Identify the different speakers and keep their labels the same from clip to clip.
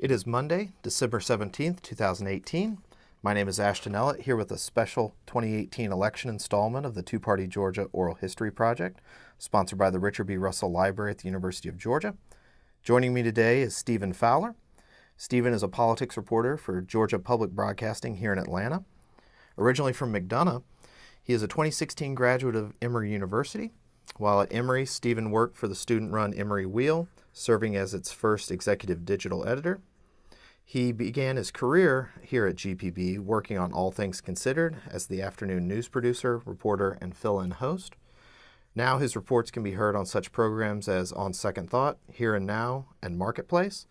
Speaker 1: It is Monday, December 17th, 2018. My name is Ashton Ellett, here with a special 2018 election installment of the Two-Party Georgia Oral History Project, sponsored by the Richard B. Russell Library at the University of Georgia. Joining me today is Stephen Fowler. Stephen is a politics reporter for Georgia Public Broadcasting here in Atlanta. Originally from McDonough, he is a 2016 graduate of Emory University. While at Emory, Stephen worked for the student-run Emory Wheel, serving as its first executive digital editor. He began his career here at GPB working on All Things Considered as the afternoon news producer, reporter, and fill-in host. Now his reports can be heard on such programs as On Second Thought, Here and Now, and Marketplace,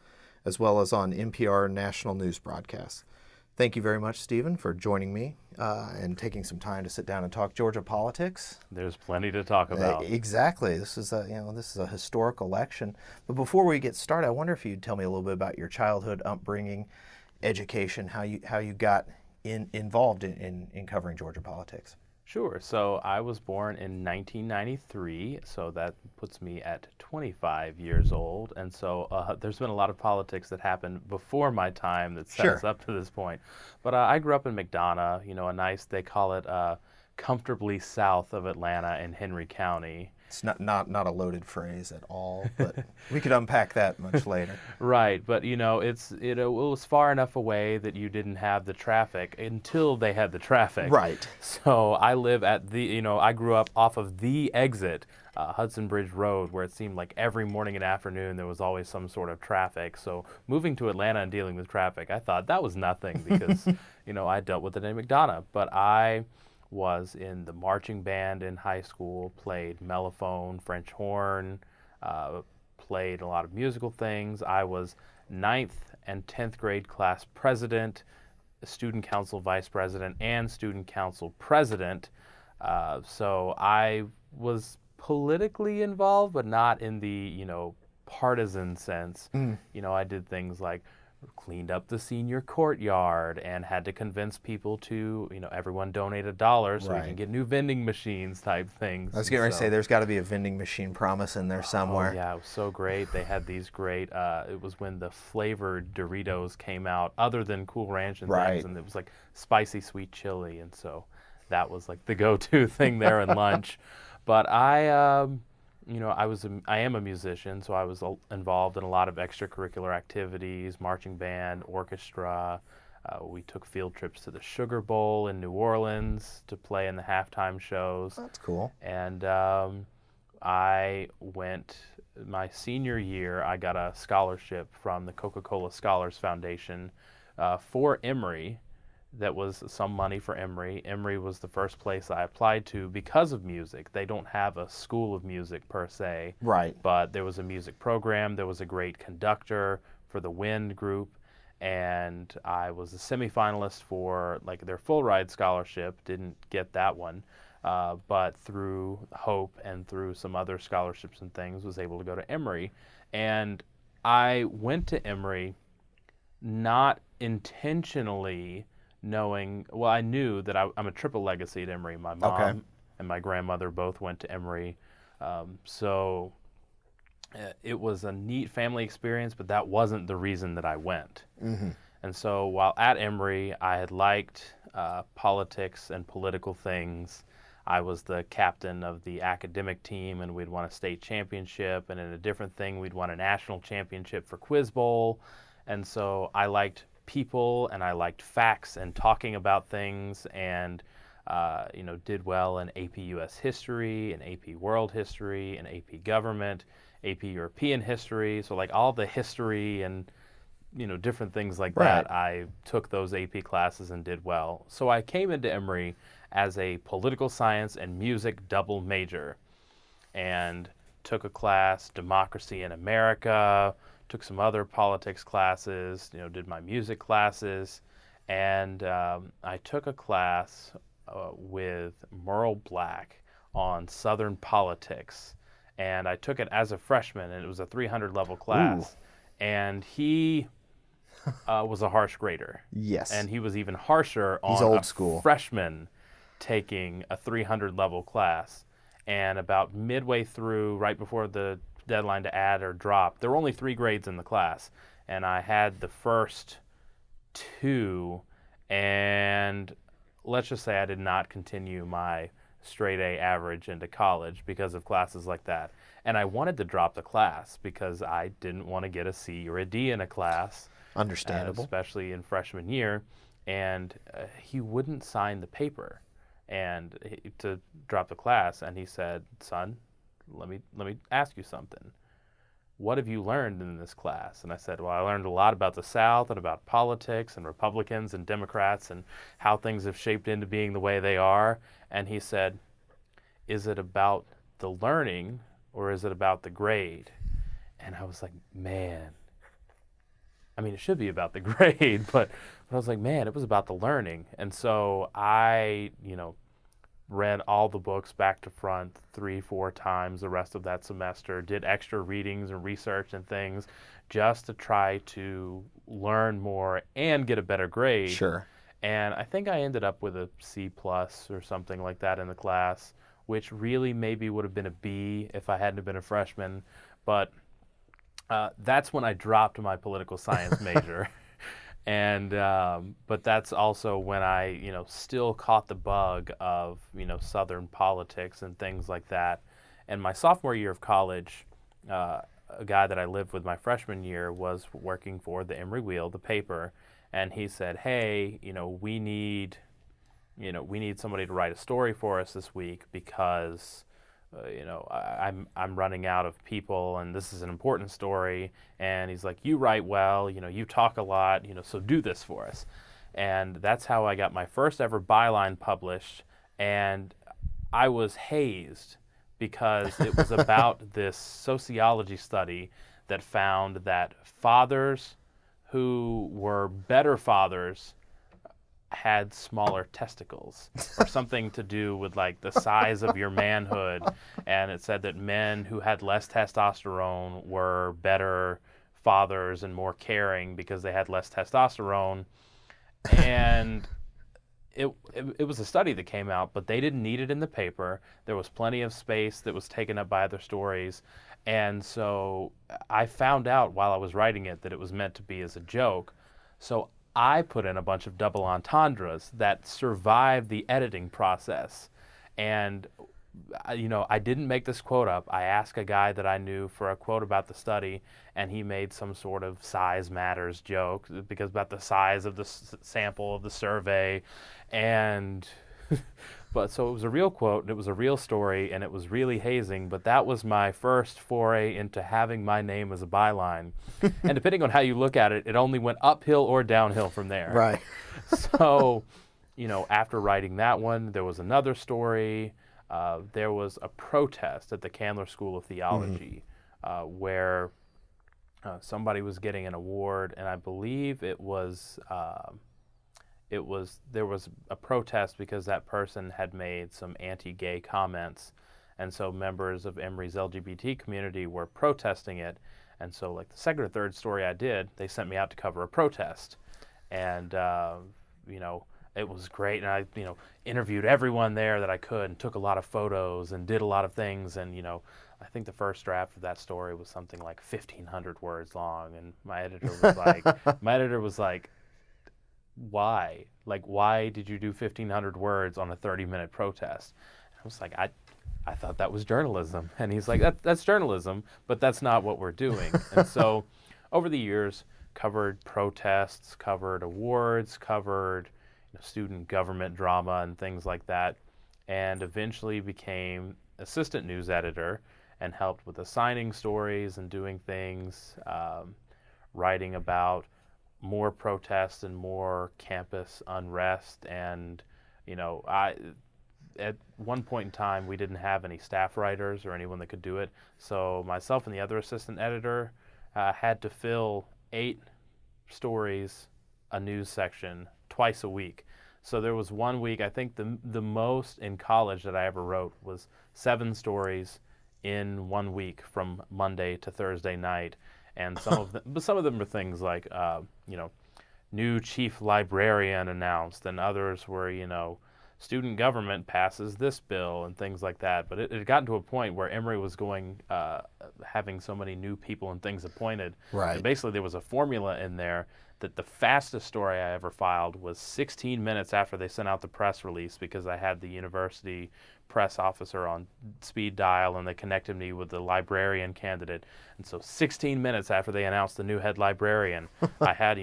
Speaker 1: as well as on NPR national news broadcasts. Thank you very much, Stephen, for joining me and taking some time to sit down and talk Georgia politics.
Speaker 2: There's plenty to talk about.
Speaker 1: Exactly. This is a historic election. But before we get started, I wonder if you'd tell me a little bit about your childhood upbringing, education, how you got involved in covering Georgia politics.
Speaker 2: Sure. So I was born in 1993, so that puts me at 25 years old. And so there's been a lot of politics that happened before my time that set us up to this point. But I grew up in McDonough, they call it comfortably south of Atlanta in Henry County.
Speaker 1: It's not a loaded phrase at all, but we could unpack that much later.
Speaker 2: Right, but it was far enough away that you didn't have the traffic until they had the traffic.
Speaker 1: Right.
Speaker 2: So I live at I grew up off of the exit, Hudson Bridge Road, where it seemed like every morning and afternoon there was always some sort of traffic. So moving to Atlanta and dealing with traffic, I thought that was nothing because, I dealt with it in McDonough. But I was in the marching band in high school, played mellophone, French horn, played a lot of musical things. I was 9th and 10th grade class president, student council vice president, and student council president. So I was politically involved, but not in the, partisan sense. I did things like cleaned up the senior courtyard and had to convince people to, everyone donate $1 so we can get new vending machines type things.
Speaker 1: I was getting ready to say there's got to be a vending machine promise in there somewhere.
Speaker 2: Oh, yeah, it was so great. They had these great, it was when the flavored Doritos came out other than Cool Ranch and things, and it was like spicy sweet chili, and so that was like the go-to thing there in lunch. But I am a musician, so I was involved in a lot of extracurricular activities, marching band, orchestra. We took field trips to the Sugar Bowl in New Orleans to play in the halftime shows.
Speaker 1: That's cool.
Speaker 2: And I went, my senior year, I got a scholarship from the Coca-Cola Scholars Foundation for Emory. That was some money for Emory. Emory was the first place I applied to because of music. They don't have a school of music per se.
Speaker 1: Right.
Speaker 2: But there was a music program. There was a great conductor for the Wind group. And I was a semifinalist for their full ride scholarship. Didn't get that one. But through Hope and through some other scholarships and things was able to go to Emory. And I went to Emory not intentionally I knew that I'm a triple legacy at Emory. My mom and my grandmother both went to Emory. So it was a neat family experience, but that wasn't the reason that I went. Mm-hmm. And so while at Emory, I had liked politics and political things. I was the captain of the academic team, and we'd won a state championship. And in a different thing, we'd won a national championship for Quiz Bowl. And so I liked people and I liked facts and talking about things and did well in AP US history and AP world history and AP government, AP European history. So all the history and different things like that, I took those AP classes and did well. So I came into Emory as a political science and music double major and took a class, Democracy in America, took some other politics classes, did my music classes, and I took a class with Merle Black on Southern politics, and I took it as a freshman, and it was a 300 level class. Ooh. And he was a harsh grader.
Speaker 1: Yes.
Speaker 2: And he was even harsher on
Speaker 1: old school
Speaker 2: freshman taking a 300 level class. And about midway through, right before the deadline to add or drop, there were only 3 grades in the class. and I had the first two, and let's just say I did not continue my straight A average into college because of classes like that. And I wanted to drop the class because I didn't want to get a C or a D in a class.
Speaker 1: Understandable.
Speaker 2: Especially in freshman year. And he wouldn't sign the paper to drop the class. And he said, son, let me ask you something. What have you learned in this class? And I said, well, I learned a lot about the South and about politics and Republicans and Democrats and how things have shaped into being the way they are. And he said, is it about the learning or is it about the grade? And I was like, man, I mean, it should be about the grade, but I was like, man, it was about the learning. And so I, read all the books back to front 3-4 times the rest of that semester, did extra readings and research and things just to try to learn more and get a better grade.
Speaker 1: Sure.
Speaker 2: And I think I ended up with a C plus or something like that in the class, which really maybe would have been a B if I hadn't been a freshman. But that's when I dropped my political science major. And but that's also when I, still caught the bug of, Southern politics and things like that. And my sophomore year of college, a guy that I lived with my freshman year was working for the Emory Wheel, the paper, and he said, "Hey, we need somebody to write a story for us this week because." I'm running out of people, and this is an important story. And he's like, you write well, you talk a lot, so do this for us. And that's how I got my first ever byline published. And I was hazed because it was about this sociology study that found that fathers who were better fathers had smaller testicles or something to do with like the size of your manhood. And it said that men who had less testosterone were better fathers and more caring because they had less testosterone. And it was a study that came out, but they didn't need it in the paper. There was plenty of space that was taken up by other stories. And so I found out while I was writing it that it was meant to be as a joke. So I put in a bunch of double entendres that survived the editing process. And, I didn't make this quote up. I asked a guy that I knew for a quote about the study, and he made some sort of size matters joke because about the size of the sample of the survey. And but so it was a real quote, and it was a real story, and it was really hazing, but that was my first foray into having my name as a byline. And depending on how you look at it, it only went uphill or downhill from there.
Speaker 1: Right.
Speaker 2: So, after writing that one, there was another story. There was a protest at the Candler School of Theology where somebody was getting an award, and I believe there was a protest because that person had made some anti-gay comments, and so members of Emory's LGBT community were protesting it. And so like the second or third story I did, they sent me out to cover a protest. And it was great, and I interviewed everyone there that I could and took a lot of photos and did a lot of things. And I think the first draft of that story was something like 1,500 words long, and my editor was like why? Like, why did you do 1,500 words on a 30-minute protest? And I was like, I thought that was journalism. And he's like, that's journalism, but that's not what we're doing. And so over the years, covered protests, covered awards, covered student government drama and things like that, and eventually became assistant news editor and helped with assigning stories and doing things, writing about more protests and more campus unrest. And at one point in time we didn't have any staff writers or anyone that could do it, so myself and the other assistant editor had to fill 8 stories, a news section, twice a week. So there was one week, I think the most in college that I ever wrote was 7 stories in 1 week from Monday to Thursday night. And some of them were things like, new chief librarian announced, and others were, student government passes this bill and things like that. But it had gotten to a point where Emory was having so many new people and things appointed.
Speaker 1: Right.
Speaker 2: And basically there was a formula in there that the fastest story I ever filed was 16 minutes after they sent out the press release, because I had the university press officer on speed dial and they connected me with the librarian candidate. And so 16 minutes after they announced the new head librarian, I had,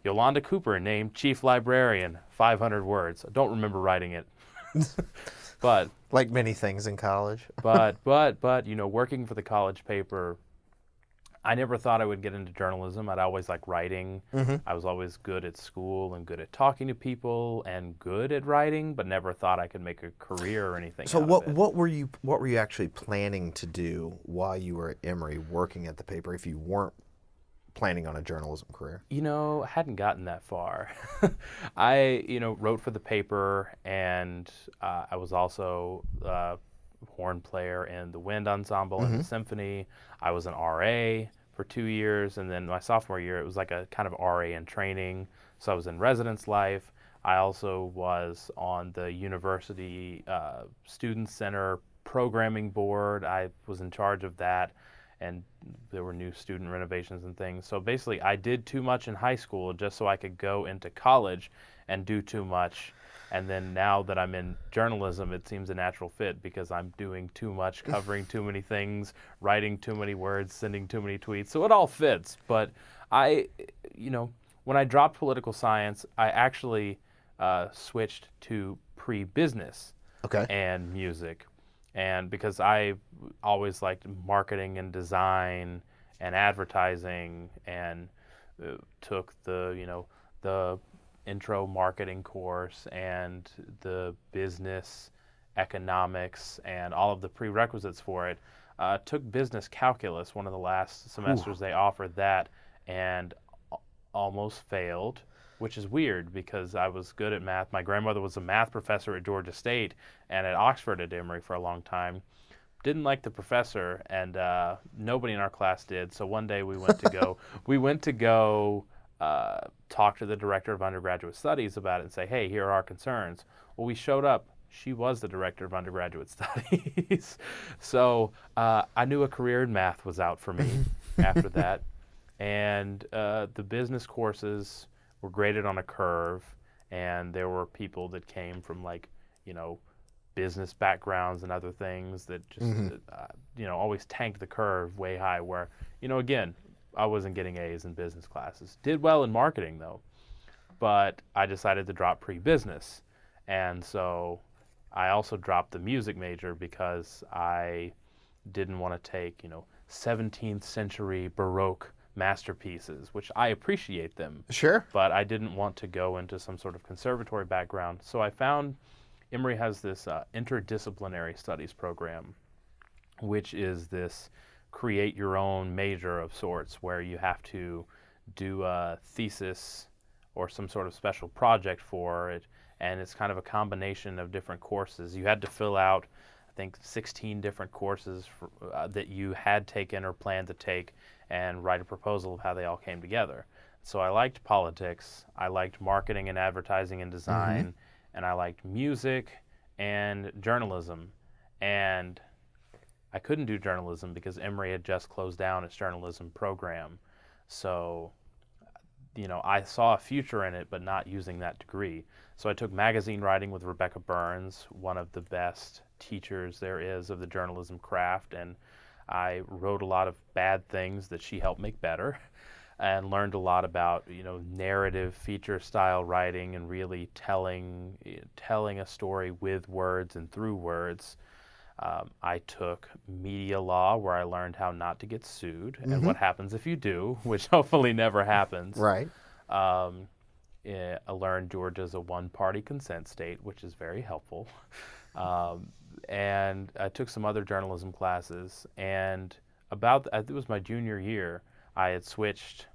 Speaker 2: Yolanda Cooper named chief librarian, 500 words. I don't remember writing it. But
Speaker 1: like many things in college.
Speaker 2: but working for the college paper, I never thought I would get into journalism. I'd always liked writing.
Speaker 1: Mm-hmm.
Speaker 2: I was always good at school and good at talking to people and good at writing, but never thought I could make a career or anything.
Speaker 1: So
Speaker 2: out of it.
Speaker 1: what were you actually planning to do while you were at Emory working at the paper, if you weren't planning on a journalism career?
Speaker 2: I hadn't gotten that far. I wrote for the paper, and I was also horn player in the wind ensemble and the symphony. I was an RA for 2 years, and then my sophomore year it was like a kind of RA in training, so I was in residence life. I also was on the university student center programming board. I was in charge of that, and there were new student renovations and things. So basically I did too much in high school just so I could go into college and do too much. And then now that I'm in journalism, it seems a natural fit because I'm doing too much, covering too many things, writing too many words, sending too many tweets. So it all fits. But when I dropped political science, I actually switched to pre-business and music. And because I always liked marketing and design and advertising, and took the intro marketing course and the business economics and all of the prerequisites for it. Took business calculus, one of the last semesters they offered that, and almost failed, which is weird because I was good at math. My grandmother was a math professor at Georgia State and at Oxford at Emory for a long time. Didn't like the professor, and nobody in our class did. So one day we went to go talk to the director of undergraduate studies about it and say, hey, here are our concerns. Well, we showed up. She was the director of undergraduate studies. So I knew a career in math was out for me after that. And the business courses were graded on a curve, and there were people that came from business backgrounds and other things that just always tanked the curve way high, where again, I wasn't getting A's in business classes. Did well in marketing though, but I decided to drop pre-business. And so I also dropped the music major because I didn't want to take 17th century Baroque masterpieces, which I appreciate them.
Speaker 1: Sure.
Speaker 2: But I didn't want to go into some sort of conservatory background. So I found Emory has this interdisciplinary studies program, which is this create your own major of sorts, where you have to do a thesis or some sort of special project for it, and it's kind of a combination of different courses. You had to fill out, I think, 16 different courses that you had taken or planned to take, and write a proposal of how they all came together. So I liked politics, I liked marketing and advertising and design, and I liked music and journalism. And I couldn't do journalism because Emory had just closed down its journalism program. So, I saw a future in it, but not using that degree. So I took magazine writing with Rebecca Burns, one of the best teachers there is of the journalism craft, and I wrote a lot of bad things that she helped make better, and learned a lot about narrative feature style writing and really telling a story with words and through words. I took media law, where I learned how not to get sued and what happens if you do, which hopefully never happens.
Speaker 1: Right.
Speaker 2: I learned Georgia's a one-party consent state, which is very helpful. And I took some other journalism classes, and it was my junior year, I had switched,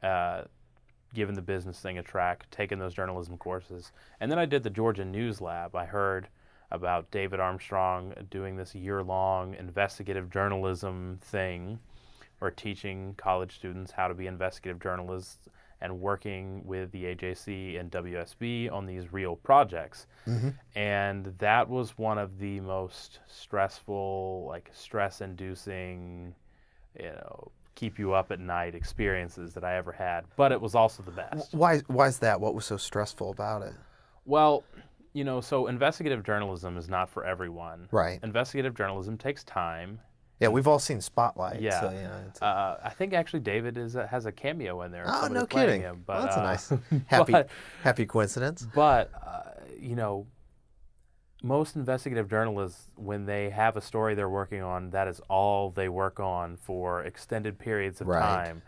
Speaker 2: given the business thing a track, taken those journalism courses, and then I did the Georgia News Lab. I heard about David Armstrong doing this year-long investigative journalism thing, or teaching college students how to be investigative journalists, and working with the AJC and WSB on these real projects.
Speaker 1: Mm-hmm.
Speaker 2: And that was one of the most stressful, like stress-inducing, keep you up at night experiences that I ever had. But it was also the best.
Speaker 1: Why's that? What was so stressful about it?
Speaker 2: Well, so investigative journalism is not for everyone.
Speaker 1: Right.
Speaker 2: Investigative journalism takes time.
Speaker 1: Yeah, we've all seen Spotlight.
Speaker 2: Yeah.
Speaker 1: So, it's
Speaker 2: I think actually David has a cameo in there.
Speaker 1: Oh, no
Speaker 2: playing
Speaker 1: kidding.
Speaker 2: Him, but,
Speaker 1: Well, that's a nice, happy coincidence.
Speaker 2: But, most investigative journalists, when they have a story they're working on, that is all they work on for extended periods of time.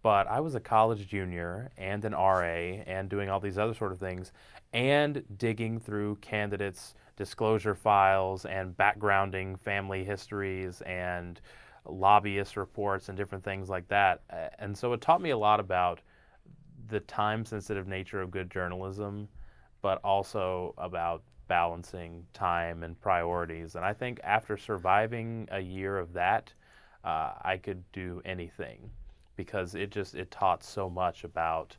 Speaker 2: But I was a college junior and an RA and doing all these other sort of things and digging through candidates' disclosure files and backgrounding family histories and lobbyist reports and different things like that. And so it taught me a lot about the time-sensitive nature of good journalism, but also about balancing time and priorities. And I think after surviving a year of that, I could do anything, because it taught so much about,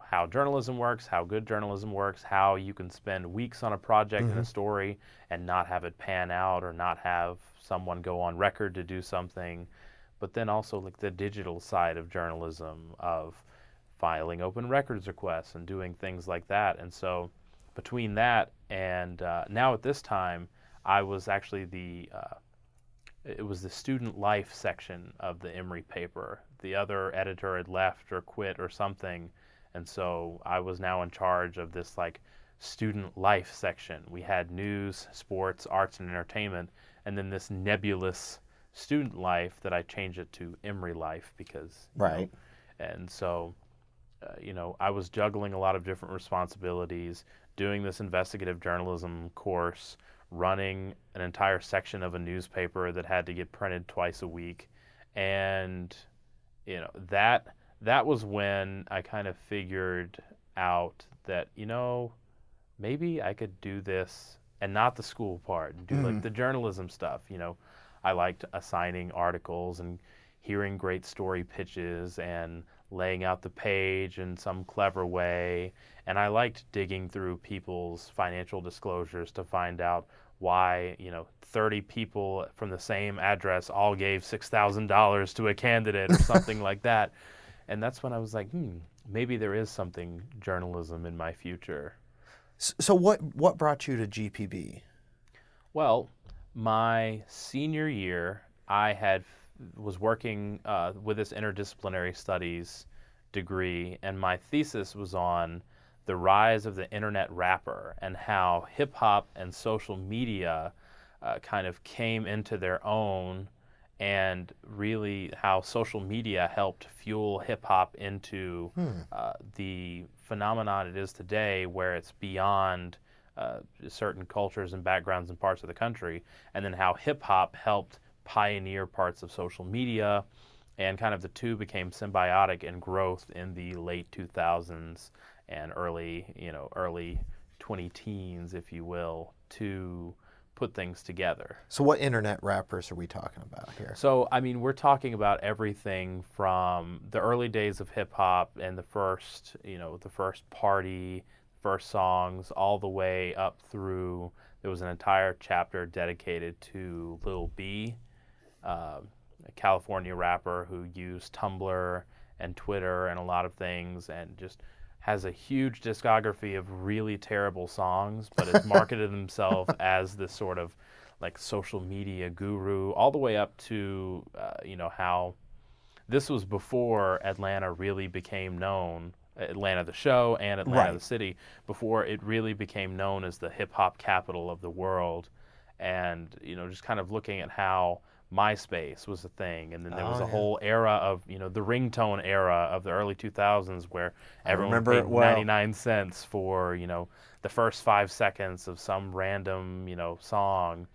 Speaker 2: how journalism works, how good journalism works, how you can spend weeks on a project and a story and not have it pan out or not have someone go on record to do something. But then also like the digital side of journalism, of filing open records requests and doing things like that. And so between that and now at this time, I was actually it was the student life section of the Emory paper. The other editor had left or quit or something, and so I was now in charge of this like student life section. We had news, sports, arts, and entertainment, and then this nebulous student life that I changed it to Emory life because and so I was juggling a lot of different responsibilities, doing this investigative journalism course, running an entire section of a newspaper that had to get printed twice a week. And, that was when I kind of figured out that, maybe I could do this and not the school part and do like the journalism stuff. I liked assigning articles and hearing great story pitches and laying out the page in some clever way. And I liked digging through people's financial disclosures to find out why, 30 people from the same address all gave $6,000 to a candidate or something like that. And that's when I was like, maybe there is something journalism in my future.
Speaker 1: So what brought you to GPB?
Speaker 2: Well, my senior year, I was working with this interdisciplinary studies degree, and my thesis was on the rise of the internet rapper and how hip-hop and social media kind of came into their own, and really how social media helped fuel hip-hop into the phenomenon it is today, where it's beyond certain cultures and backgrounds and parts of the country, and then how hip-hop helped pioneer parts of social media, and kind of the two became symbiotic in growth in the late 2000s and early 20-teens, if you will, to put things together.
Speaker 1: So what internet rappers are we talking about here?
Speaker 2: So, we're talking about everything from the early days of hip-hop and the first party, first songs, all the way up through, there was an entire chapter dedicated to Lil B, a California rapper who used Tumblr and Twitter and a lot of things, and just has a huge discography of really terrible songs, but has marketed himself as this sort of like social media guru, all the way up to how this was before Atlanta really became known, Atlanta the show and Atlanta the city, before it really became known as the hip hop capital of the world. And just kind of looking at how MySpace was a thing, and then there was a whole era of, the ringtone era of the early 2000s, where everyone paid 99 cents for, the first 5 seconds of some random, song.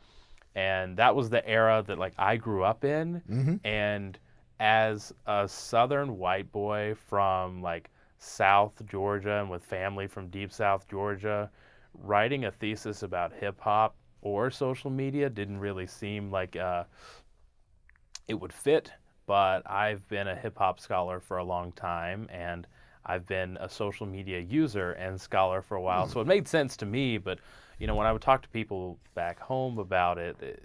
Speaker 2: And that was the era that, like, I grew up in. And as a southern white boy from, like, South Georgia and with family from deep South Georgia, writing a thesis about hip-hop or social media didn't really seem like it would fit, but I've been a hip-hop scholar for a long time, and I've been a social media user and scholar for a while, so it made sense to me. But when I would talk to people back home about it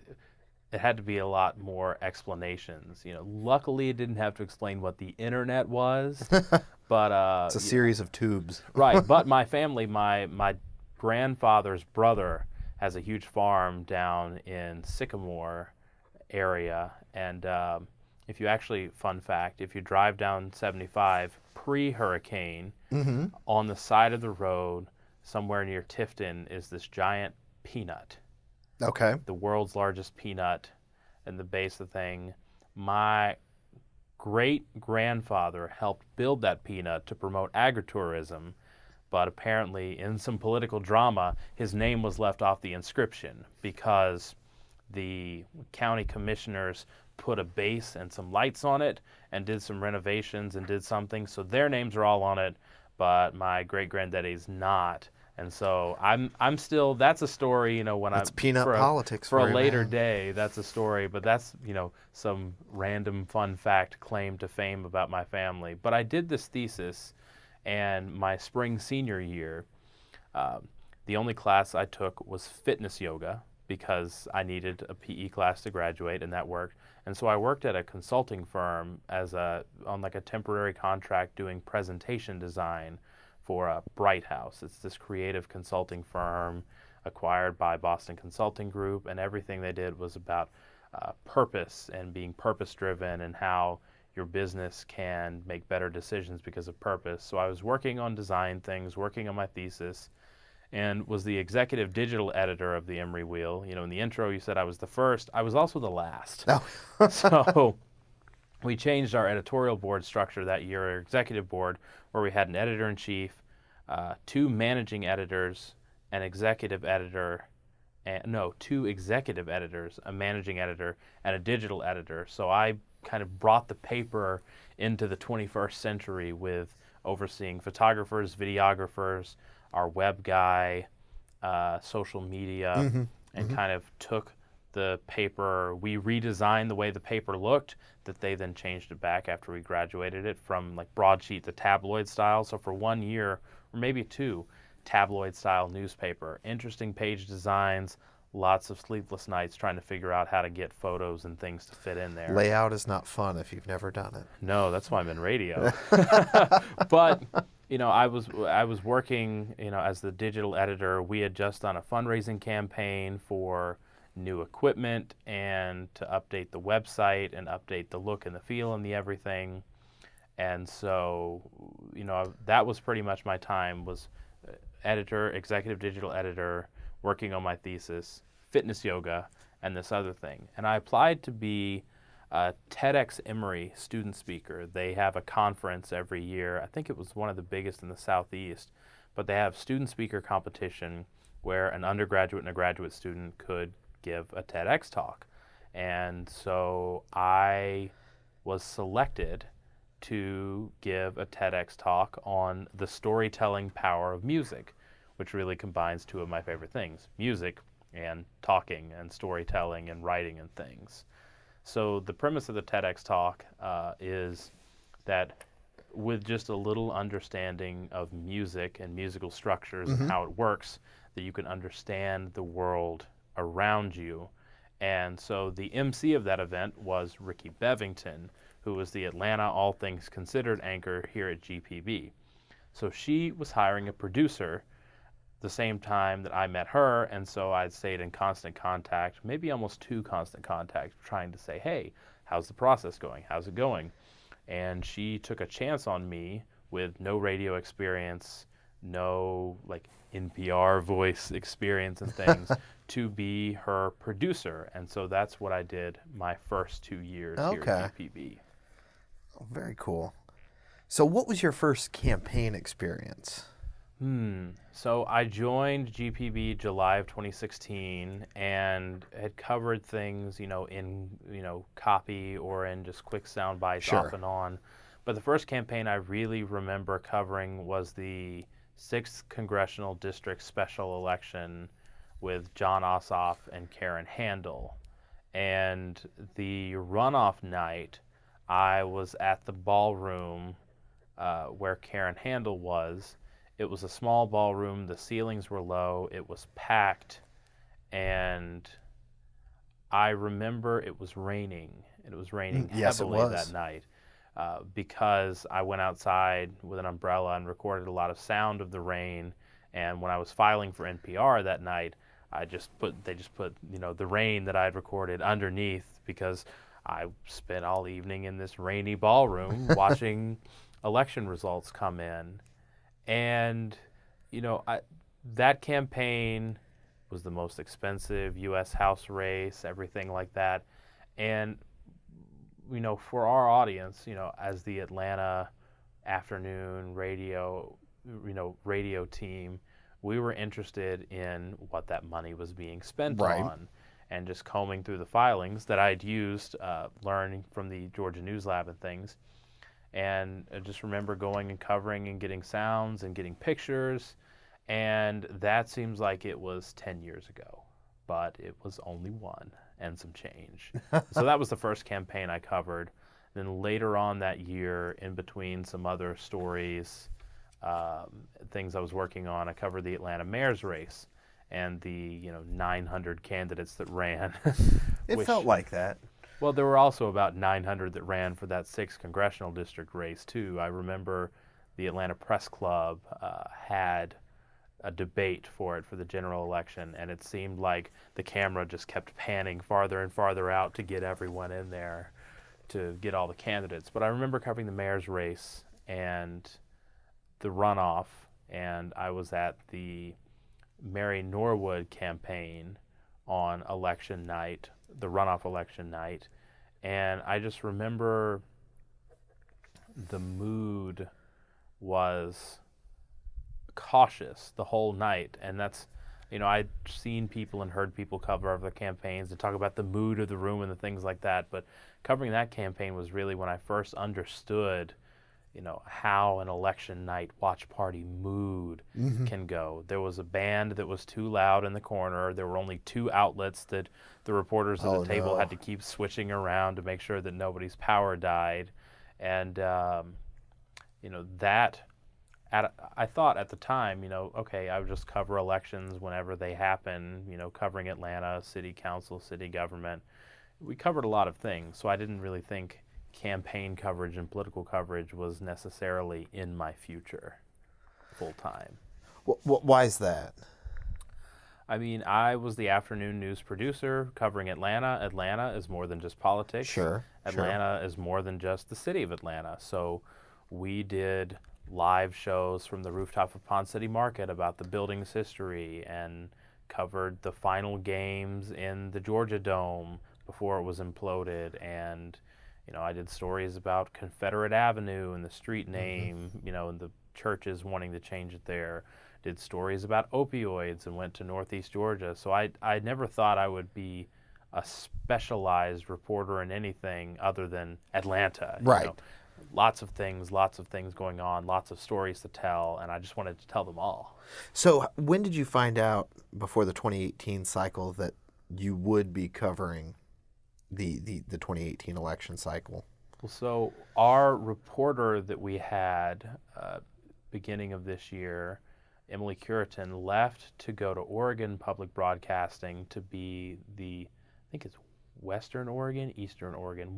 Speaker 2: had to be a lot more explanations. Luckily, it didn't have to explain what the internet was, but
Speaker 1: It's a series of tubes.
Speaker 2: right. But my family, my grandfather's brother has a huge farm down in Sycamore area, and if you actually, fun fact, if you drive down 75 pre-hurricane, on the side of the road somewhere near Tifton is this giant peanut.
Speaker 1: Okay.
Speaker 2: The world's largest peanut in the base of the thing. My great-grandfather helped build that peanut to promote agritourism, but apparently in some political drama, his name was left off the inscription because the county commissioners put a base and some lights on it and did some renovations and did something, so their names are all on it, but my great-granddaddy's not. And so I'm still, that's a story, when
Speaker 1: That's peanut politics
Speaker 2: for a
Speaker 1: you,
Speaker 2: later
Speaker 1: man.
Speaker 2: day, that's a story, but that's, some random fun fact claim to fame about my family. But I did this thesis, and my spring senior year, the only class I took was fitness yoga because I needed a PE class to graduate, and that worked. And so I worked at a consulting firm on like a temporary contract doing presentation design for Bright House. It's this creative consulting firm acquired by Boston Consulting Group, and everything they did was about purpose and being purpose-driven and how your business can make better decisions because of purpose. So I was working on design things, working on my thesis, and was the executive digital editor of the Emery Wheel. In the intro you said I was the first. I was also the last.
Speaker 1: Oh.
Speaker 2: So we changed our editorial board structure that year, our executive board, where we had an editor-in-chief, 2 managing editors, an executive editor, two executive editors, a managing editor, and a digital editor. So I kind of brought the paper into the 21st century with overseeing photographers, videographers, our web guy, social media, and kind of took the paper. We redesigned the way the paper looked, that they then changed it back after we graduated it from like broadsheet to tabloid style. So for 1 year, or maybe 2, tabloid style newspaper. Interesting page designs, lots of sleepless nights trying to figure out how to get photos and things to fit in there.
Speaker 1: Layout is not fun if you've never done it.
Speaker 2: No, that's why I'm in radio. But I was working as the digital editor. We had just done a fundraising campaign for new equipment and to update the website and update the look and the feel and the everything. And so, that was pretty much my time, was editor, executive digital editor, working on my thesis, fitness yoga, and this other thing. And I applied to be a TEDx Emory student speaker. They have a conference every year. I think it was one of the biggest in the Southeast, but they have student speaker competition where an undergraduate and a graduate student could give a TEDx talk. And so I was selected to give a TEDx talk on the storytelling power of music, which really combines 2 of my favorite things, music and talking and storytelling and writing and things. So the premise of the TEDx talk is that with just a little understanding of music and musical structures and how it works, that you can understand the world around you. And so the MC of that event was Ricky Bevington, who was the Atlanta All Things Considered anchor here at GPB. So she was hiring a producer the same time that I met her, and so I'd stayed in constant contact, maybe almost 2 constant contact, trying to say, hey, how's the process going? How's it going? And she took a chance on me with no radio experience, no like NPR voice experience and things, to be her producer. And so that's what I did my first 2 years here at GPB.
Speaker 1: Oh, very cool. So what was your first campaign experience?
Speaker 2: So I joined GPB July of 2016 and had covered things, in, copy or in just quick sound bites off and on. But the first campaign I really remember covering was the 6th Congressional District special election with John Ossoff and Karen Handel. And the runoff night, I was at the ballroom where Karen Handel was. It was a small ballroom. The ceilings were low. It was packed, and I remember it was raining. It was raining
Speaker 1: Yes, it
Speaker 2: heavily
Speaker 1: was.
Speaker 2: that night because I went outside with an umbrella and recorded a lot of sound of the rain. And when I was filing for NPR that night, they just put the rain that I had recorded underneath because I spent all evening in this rainy ballroom watching election results come in. And that campaign was the most expensive U.S. House race, everything like that. And for our audience, as the Atlanta afternoon radio team, we were interested in what that money was being spent
Speaker 1: Right.
Speaker 2: on, and just combing through the filings that I'd used, learning from the Georgia News Lab and things. And I just remember going and covering and getting sounds and getting pictures, and that seems like it was 10 years ago, but it was only one and some change. So that was the first campaign I covered. Then later on that year, in between some other stories, things I was working on, I covered the Atlanta mayor's race and the 900 candidates that ran.
Speaker 1: It felt like that.
Speaker 2: Well, there were also about 900 that ran for that 6th congressional district race too. I remember the Atlanta Press Club had a debate for the general election, and it seemed like the camera just kept panning farther and farther out to get everyone in there, to get all the candidates. But I remember covering the mayor's race and the runoff, and I was at the Mary Norwood campaign on election night, the runoff election night, and I just remember the mood was cautious the whole night. And that's, I'd seen people and heard people cover other campaigns and talk about the mood of the room and the things like that, but covering that campaign was really when I first understood how an election night watch party mood can go. There was a band that was too loud in the corner. There were only 2 outlets that the reporters at the table had to keep switching around to make sure that nobody's power died. And, I thought at the time, okay, I would just cover elections whenever they happen, covering Atlanta, city council, city government. We covered a lot of things, so I didn't really think campaign coverage and political coverage was necessarily in my future full time.
Speaker 1: Why is that?
Speaker 2: I mean, I was the afternoon news producer covering Atlanta. Atlanta is more than just politics.
Speaker 1: Sure.
Speaker 2: Atlanta is more than just the city of Atlanta. So we did live shows from the rooftop of Pond City Market about the building's history, and covered the final games in the Georgia Dome before it was imploded. And I did stories about Confederate Avenue and the street name, and the churches wanting to change it there. Did stories about opioids and went to Northeast Georgia. So I never thought I would be a specialized reporter in anything other than Atlanta.
Speaker 1: Right.
Speaker 2: Lots of things going on, lots of stories to tell, and I just wanted to tell them all.
Speaker 1: So when did you find out before the 2018 cycle that you would be covering the 2018 election cycle?
Speaker 2: Well, so our reporter that we had beginning of this year, Emily Curitin, left to go to Oregon Public Broadcasting to be I think it's Western Oregon, Eastern Oregon,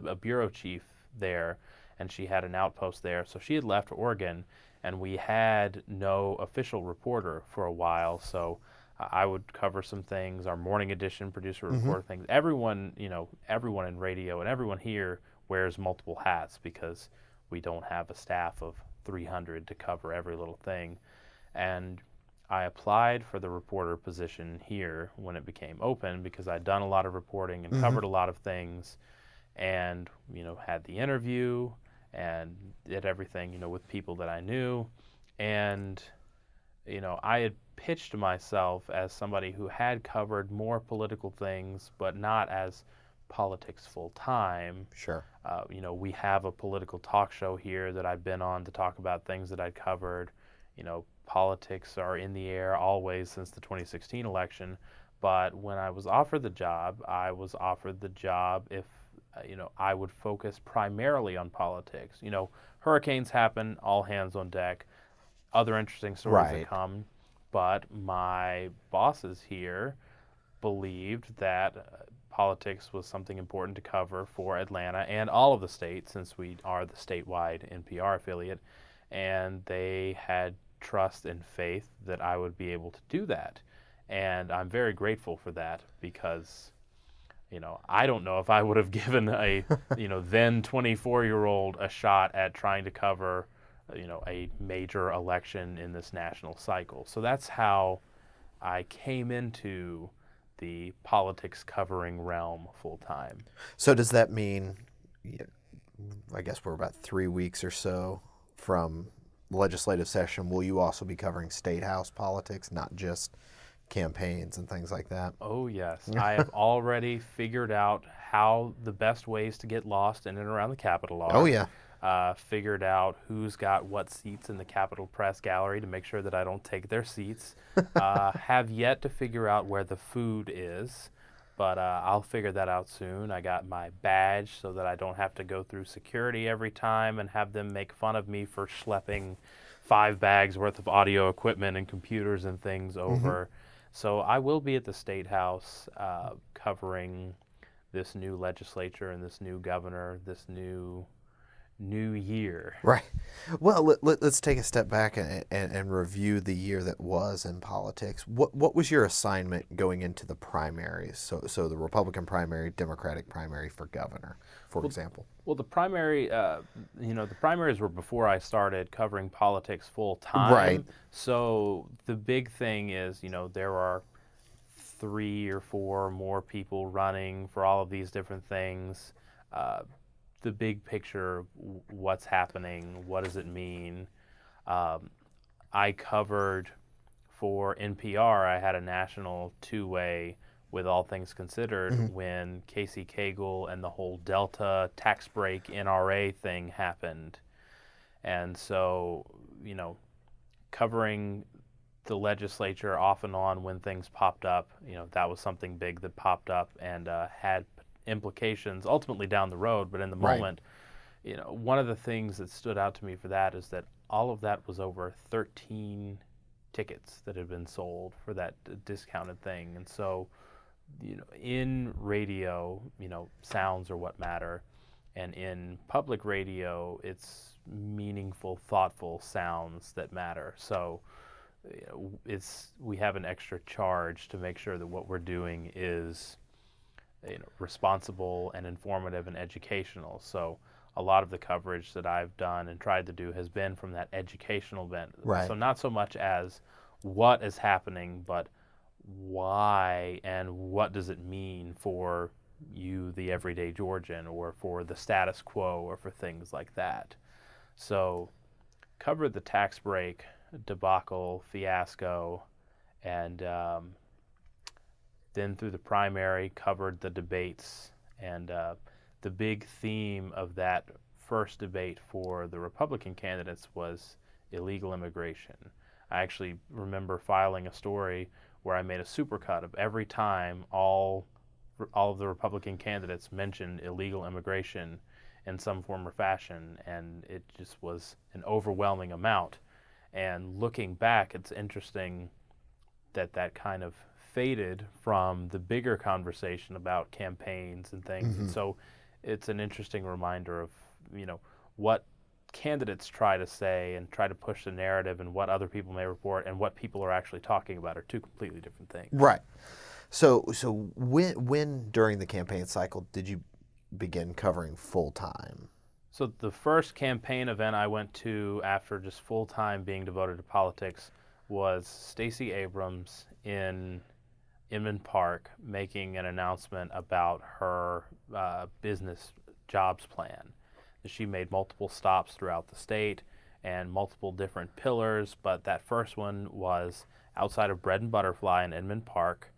Speaker 2: a bureau chief there, and she had an outpost there. So she had left Oregon, and we had no official reporter for a while. So I would cover some things. Our morning edition producer would report things. Everyone in radio and everyone here wears multiple hats because we don't have a staff of 300 to cover every little thing. And I applied for the reporter position here when it became open because I'd done a lot of reporting and covered a lot of things, and had the interview and did everything with people that I knew. And I had pitched myself as somebody who had covered more political things, but not as politics full time.
Speaker 1: Sure.
Speaker 2: We have a political talk show here that I've been on to talk about things that I'd covered. Politics are in the air always since the 2016 election. But when I was offered the job, I was offered the job if I would focus primarily on politics. hurricanes happen, all hands on deck, other interesting stories that
Speaker 1: Right.
Speaker 2: come. But my bosses here believed that politics was something important to cover for Atlanta and all of the states, since we are the statewide NPR affiliate, and they had trust and faith that I would be able to do that. And I'm very grateful for that, because I don't know if I would have given a then 24-year-old a shot at trying to cover a major election in this national cycle. So that's how I came into the politics covering realm full time.
Speaker 1: So does that mean, I guess we're about 3 weeks or so from legislative session, will you also be covering state house politics, not just campaigns and things like that?
Speaker 2: Oh, yes. I have already figured out how the best ways to get lost in and around the Capitol are.
Speaker 1: Oh, yeah.
Speaker 2: Figured out who's got what seats in the Capitol Press Gallery to make sure that I don't take their seats. Have yet to figure out where the food is, but I'll figure that out soon. I got my badge so that I don't have to go through security every time and have them make fun of me for schlepping 5 bags worth of audio equipment and computers and things over. So I will be at the State House covering this new legislature and this new governor, this new year.
Speaker 1: Right. Well, let's take a step back and review the year that was in politics. What was your assignment going into the primaries? So the Republican primary, Democratic primary for governor, for example.
Speaker 2: Well, the primary, the primaries were before I started covering politics full time.
Speaker 1: Right.
Speaker 2: So the big thing is, there are 3 or 4 more people running for all of these different things. The big picture, what's happening, what does it mean? I covered for NPR, I had a national 2-way with All Things Considered when Casey Cagle and the whole Delta tax break NRA thing happened. And so, covering the legislature off and on when things popped up, that was something big that popped up and had implications ultimately down the road, but in the moment, one of the things that stood out to me for that is that all of that was over 13 tickets that had been sold for that discounted thing. And so, in radio, sounds are what matter, and in public radio, it's meaningful, thoughtful sounds that matter. So we have an extra charge to make sure that what we're doing is responsible and informative and educational. So a lot of the coverage that I've done and tried to do has been from that educational bent.
Speaker 1: Right.
Speaker 2: So not so much as what is happening, but why and what does it mean for you, the everyday Georgian, or for the status quo, or for things like that. So covered the tax break debacle, fiasco, and then through the primary covered the debates. And the big theme of that first debate for the Republican candidates was illegal immigration. I actually remember filing a story where I made a supercut of every time all of the Republican candidates mentioned illegal immigration in some form or fashion, and it just was an overwhelming amount. And looking back, it's interesting that kind of faded from the bigger conversation about campaigns and things. And so it's an interesting reminder of, what candidates try to say and try to push the narrative, and what other people may report and what people are actually talking about are two completely different things.
Speaker 1: Right. So when during the campaign cycle did you begin covering full time?
Speaker 2: So the first campaign event I went to after just full time being devoted to politics was Stacey Abrams in Inman Park making an announcement about her business jobs plan. She made multiple stops throughout the state and multiple different pillars, but that first one was outside of Bread and Butterfly in Inman Park.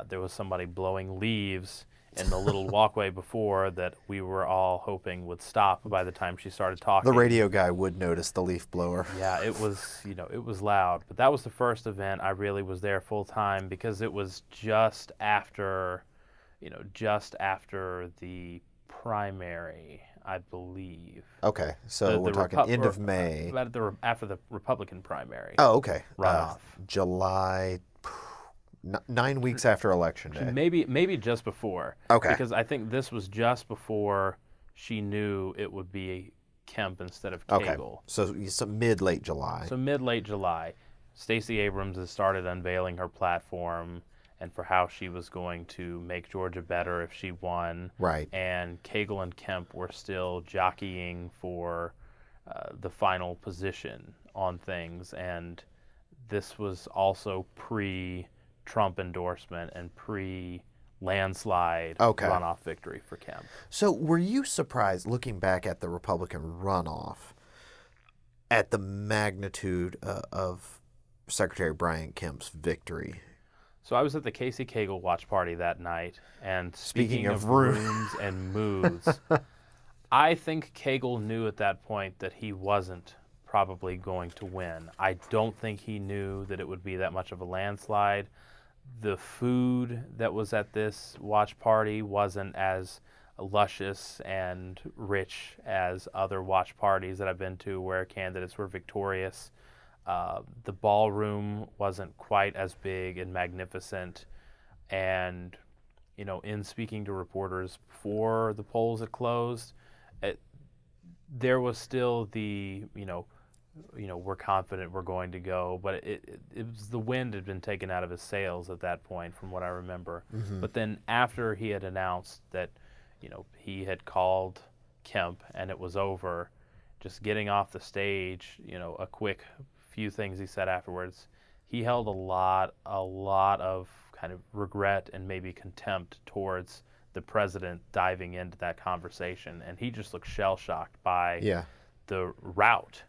Speaker 2: There was somebody blowing leaves in the little walkway before that we were all hoping would stop by the time she started talking.
Speaker 1: The radio guy would notice the leaf blower.
Speaker 2: Yeah, it was, it was loud. But that was the first event I really was there full time, because it was just after the primary. I believe.
Speaker 1: Okay, so we're talking end of May.
Speaker 2: After the Republican primary.
Speaker 1: Oh, okay.
Speaker 2: Runoff.
Speaker 1: July, 9 weeks after Election Day.
Speaker 2: Maybe just before.
Speaker 1: Okay.
Speaker 2: Because I think this was just before she knew it would be Kemp instead of Cagle.
Speaker 1: Okay, so mid-late July.
Speaker 2: So mid-late July. Stacey Abrams has started unveiling her platform and for how she was going to make Georgia better if she won.
Speaker 1: Right.
Speaker 2: And Cagle and Kemp were still jockeying for the final position on things. And this was also pre-Trump endorsement and pre-landslide runoff victory for Kemp.
Speaker 1: So were you surprised, looking back at the Republican runoff, at the magnitude of Secretary Brian Kemp's victory?
Speaker 2: So I was at the Casey Cagle watch party that night, and speaking of
Speaker 1: rooms
Speaker 2: rooms and moods, I think Cagle knew at that point that he wasn't probably going to win. I don't think he knew that it would be that much of a landslide. The food that was at this watch party wasn't as luscious and rich as other watch parties that I've been to where candidates were victorious. The ballroom wasn't quite as big and magnificent. And, in speaking to reporters before the polls had closed, there was still the, we're confident we're going to go. But it was the wind had been taken out of his sails at that point, from what I remember.
Speaker 1: Mm-hmm.
Speaker 2: But then after he had announced that, he had called Kemp and it was over, just getting off the stage, a quick few things he said afterwards, he held a lot of kind of regret and maybe contempt towards the president diving into that conversation, and he just looked shell-shocked by the rout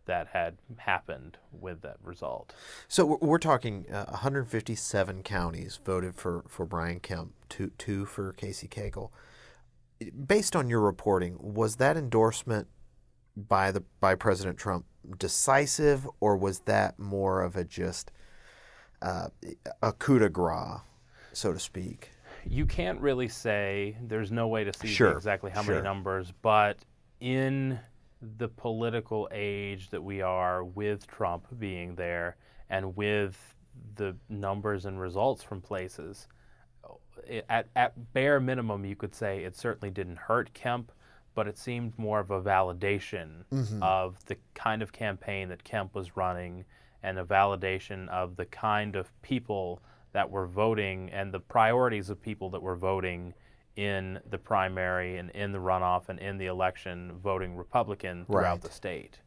Speaker 2: that had happened with that result.
Speaker 1: So we're talking 157 counties voted for Brian Kemp, two for Casey Cagle. Based on your reporting, was that endorsement by President Trump decisive, or was that more of a just a coup de grace, so to speak?
Speaker 2: You can't really say. There's no way to see exactly how many numbers, but in the political age that we are, with Trump being there and with the numbers and results from places, at bare minimum, you could say it certainly didn't hurt Kemp, but it seemed more of a validation of the kind of campaign that Kemp was running, and a validation of the kind of people that were voting and the priorities of people that were voting in the primary and in the runoff and in the election, voting Republican throughout the state.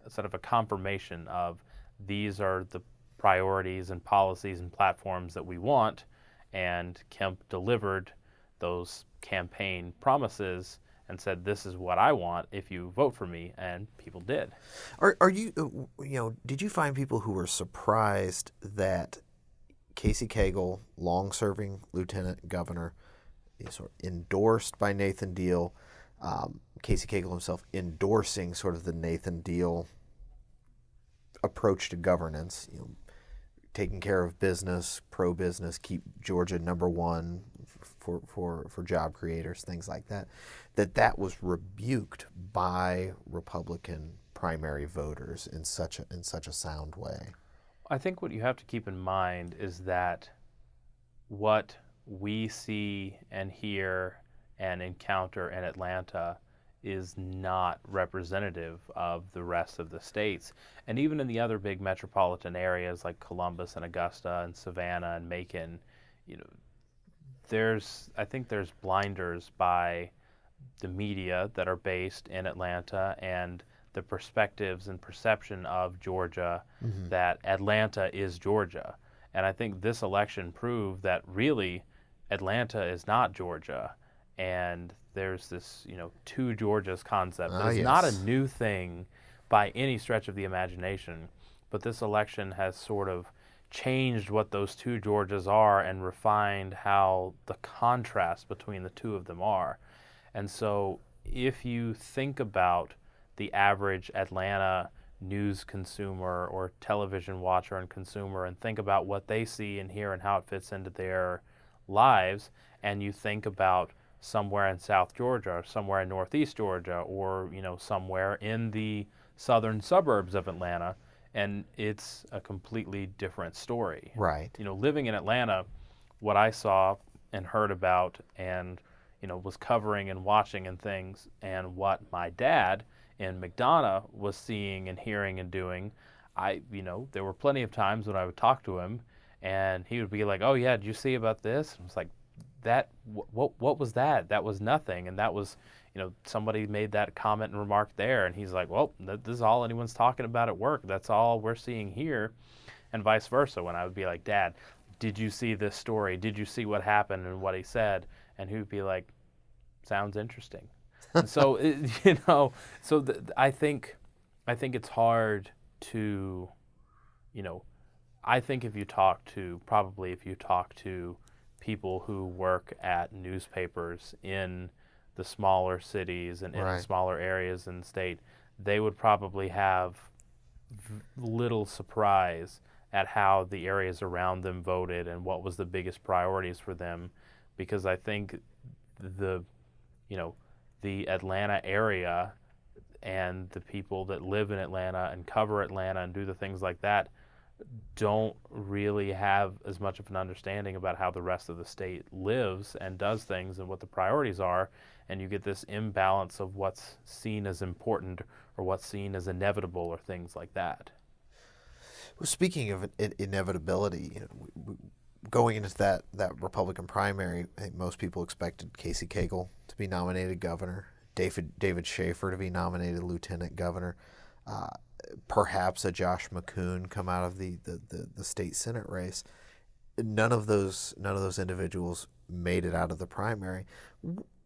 Speaker 2: Sort of a confirmation of these are the priorities and policies and platforms that we want, and Kemp delivered those campaign promises and said, this is what I want if you vote for me, and people did.
Speaker 1: Are you, did you find people who were surprised that Casey Cagle, long-serving lieutenant governor, sort of endorsed by Nathan Deal, Casey Cagle himself endorsing sort of the Nathan Deal approach to governance, taking care of business, pro-business, keep Georgia number one for job creators, things like that, that was rebuked by Republican primary voters in such a sound way?
Speaker 2: I think what you have to keep in mind is that what we see and hear and encounter in Atlanta is not representative of the rest of the states. And even in the other big metropolitan areas like Columbus and Augusta and Savannah and Macon, I think there's blinders by the media that are based in Atlanta and the perspectives and perception of Georgia that Atlanta is Georgia. And I think this election proved that really Atlanta is not Georgia. And there's this, two Georgias concept. It's not a new thing by any stretch of the imagination, but this election has sort of changed what those two Georgias are and refined how the contrast between the two of them are. And so if you think about the average Atlanta news consumer or television watcher and consumer and think about what they see and hear and how it fits into their lives, and you think about somewhere in South Georgia or somewhere in Northeast Georgia or, somewhere in the southern suburbs of Atlanta, and it's a completely different story.
Speaker 1: Right.
Speaker 2: Living in Atlanta, what I saw and heard about and, was covering and watching and things, and what my dad in McDonough was seeing and hearing and doing, there were plenty of times when I would talk to him and he would be like, "Oh yeah, did you see about this?" And I was like, what was that? That was nothing. And that was, somebody made that comment and remark there. And he's like, "Well, this is all anyone's talking about at work. That's all we're seeing here." And vice versa. When I would be like, "Dad, did you see this story? Did you see what happened and what he said?" And he would be like, "Sounds interesting." And so, I think it's hard to, I think if you talk to people who work at newspapers in the smaller cities and in the
Speaker 1: Right.
Speaker 2: smaller areas in the state, they would probably have little surprise at how the areas around them voted and what was the biggest priorities for them, because I think the Atlanta area and the people that live in Atlanta and cover Atlanta and do the things like that don't really have as much of an understanding about how the rest of the state lives and does things and what the priorities are, and you get this imbalance of what's seen as important or what's seen as inevitable or things like that.
Speaker 1: Well, speaking of inevitability, going into that Republican primary, I think most people expected Casey Cagle to be nominated governor, David Schaefer to be nominated lieutenant governor, perhaps a Josh McCoon come out of the state Senate race. None of those individuals made it out of the primary.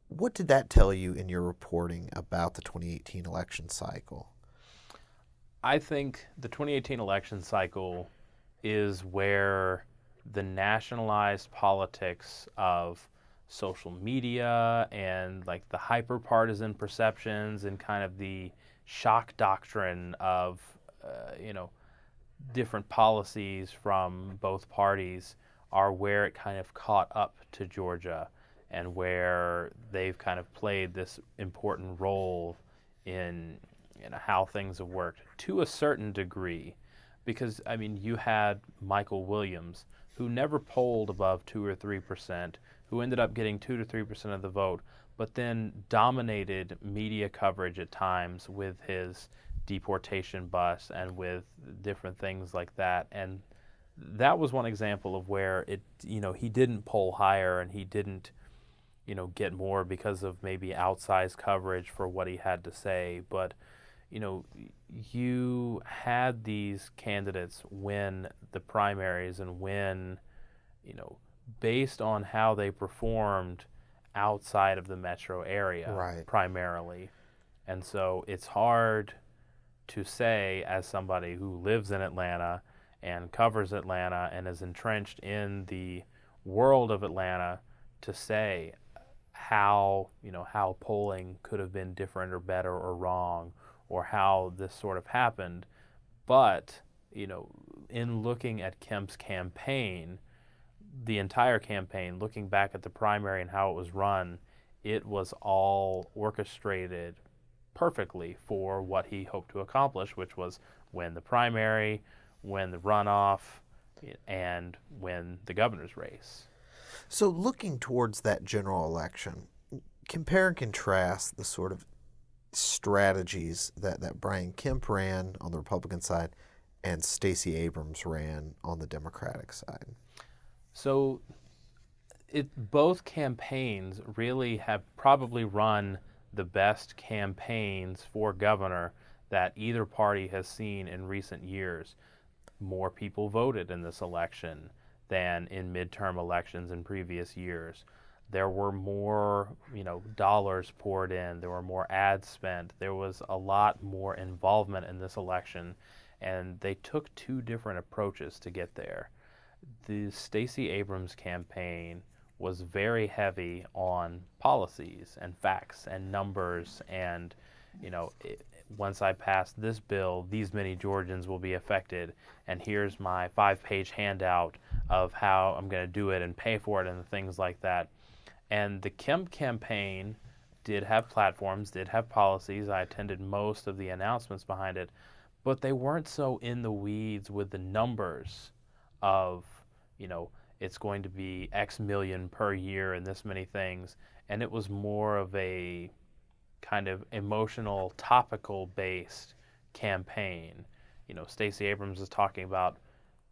Speaker 1: What did that tell you in your reporting about the 2018 election cycle?
Speaker 2: I think the 2018 election cycle is where the nationalized politics of social media and like the hyper-partisan perceptions and kind of the shock doctrine of, different policies from both parties are where it kind of caught up to Georgia and where they've kind of played this important role in how things have worked to a certain degree. Because, you had Michael Williams, who never polled above 2 or 3%, who ended up getting 2 to 3% of the vote, but then dominated media coverage at times with his deportation bus and with different things like that. And that was one example of where he didn't poll higher and he didn't, get more because of maybe outsized coverage for what he had to say. But, you had these candidates win the primaries and win, based on how they performed outside of the metro area,
Speaker 1: right,
Speaker 2: primarily. And so it's hard to say, as somebody who lives in Atlanta and covers Atlanta and is entrenched in the world of Atlanta, to say how polling could have been different or better or wrong, or how this sort of happened. But, in looking at Kemp's campaign, the entire campaign, looking back at the primary and how it was run, it was all orchestrated perfectly for what he hoped to accomplish, which was win the primary, win the runoff, and win the governor's race.
Speaker 1: So looking towards that general election, compare and contrast the sort of strategies that Brian Kemp ran on the Republican side and Stacey Abrams ran on the Democratic side.
Speaker 2: So both campaigns really have probably run the best campaigns for governor that either party has seen in recent years. More people voted in this election than in midterm elections in previous years. There were more, dollars poured in. There were more ads spent. There was a lot more involvement in this election, and they took two different approaches to get there. The Stacey Abrams campaign was very heavy on policies and facts and numbers and, once I pass this bill, these many Georgians will be affected, and here's my 5-page handout of how I'm going to do it and pay for it and things like that. And the Kemp campaign did have platforms, did have policies. I attended most of the announcements behind it, but they weren't so in the weeds with the numbers of, you know, it's going to be X million per year and this many things. And it was more of a kind of emotional, topical based campaign. You know, Stacey Abrams is talking about,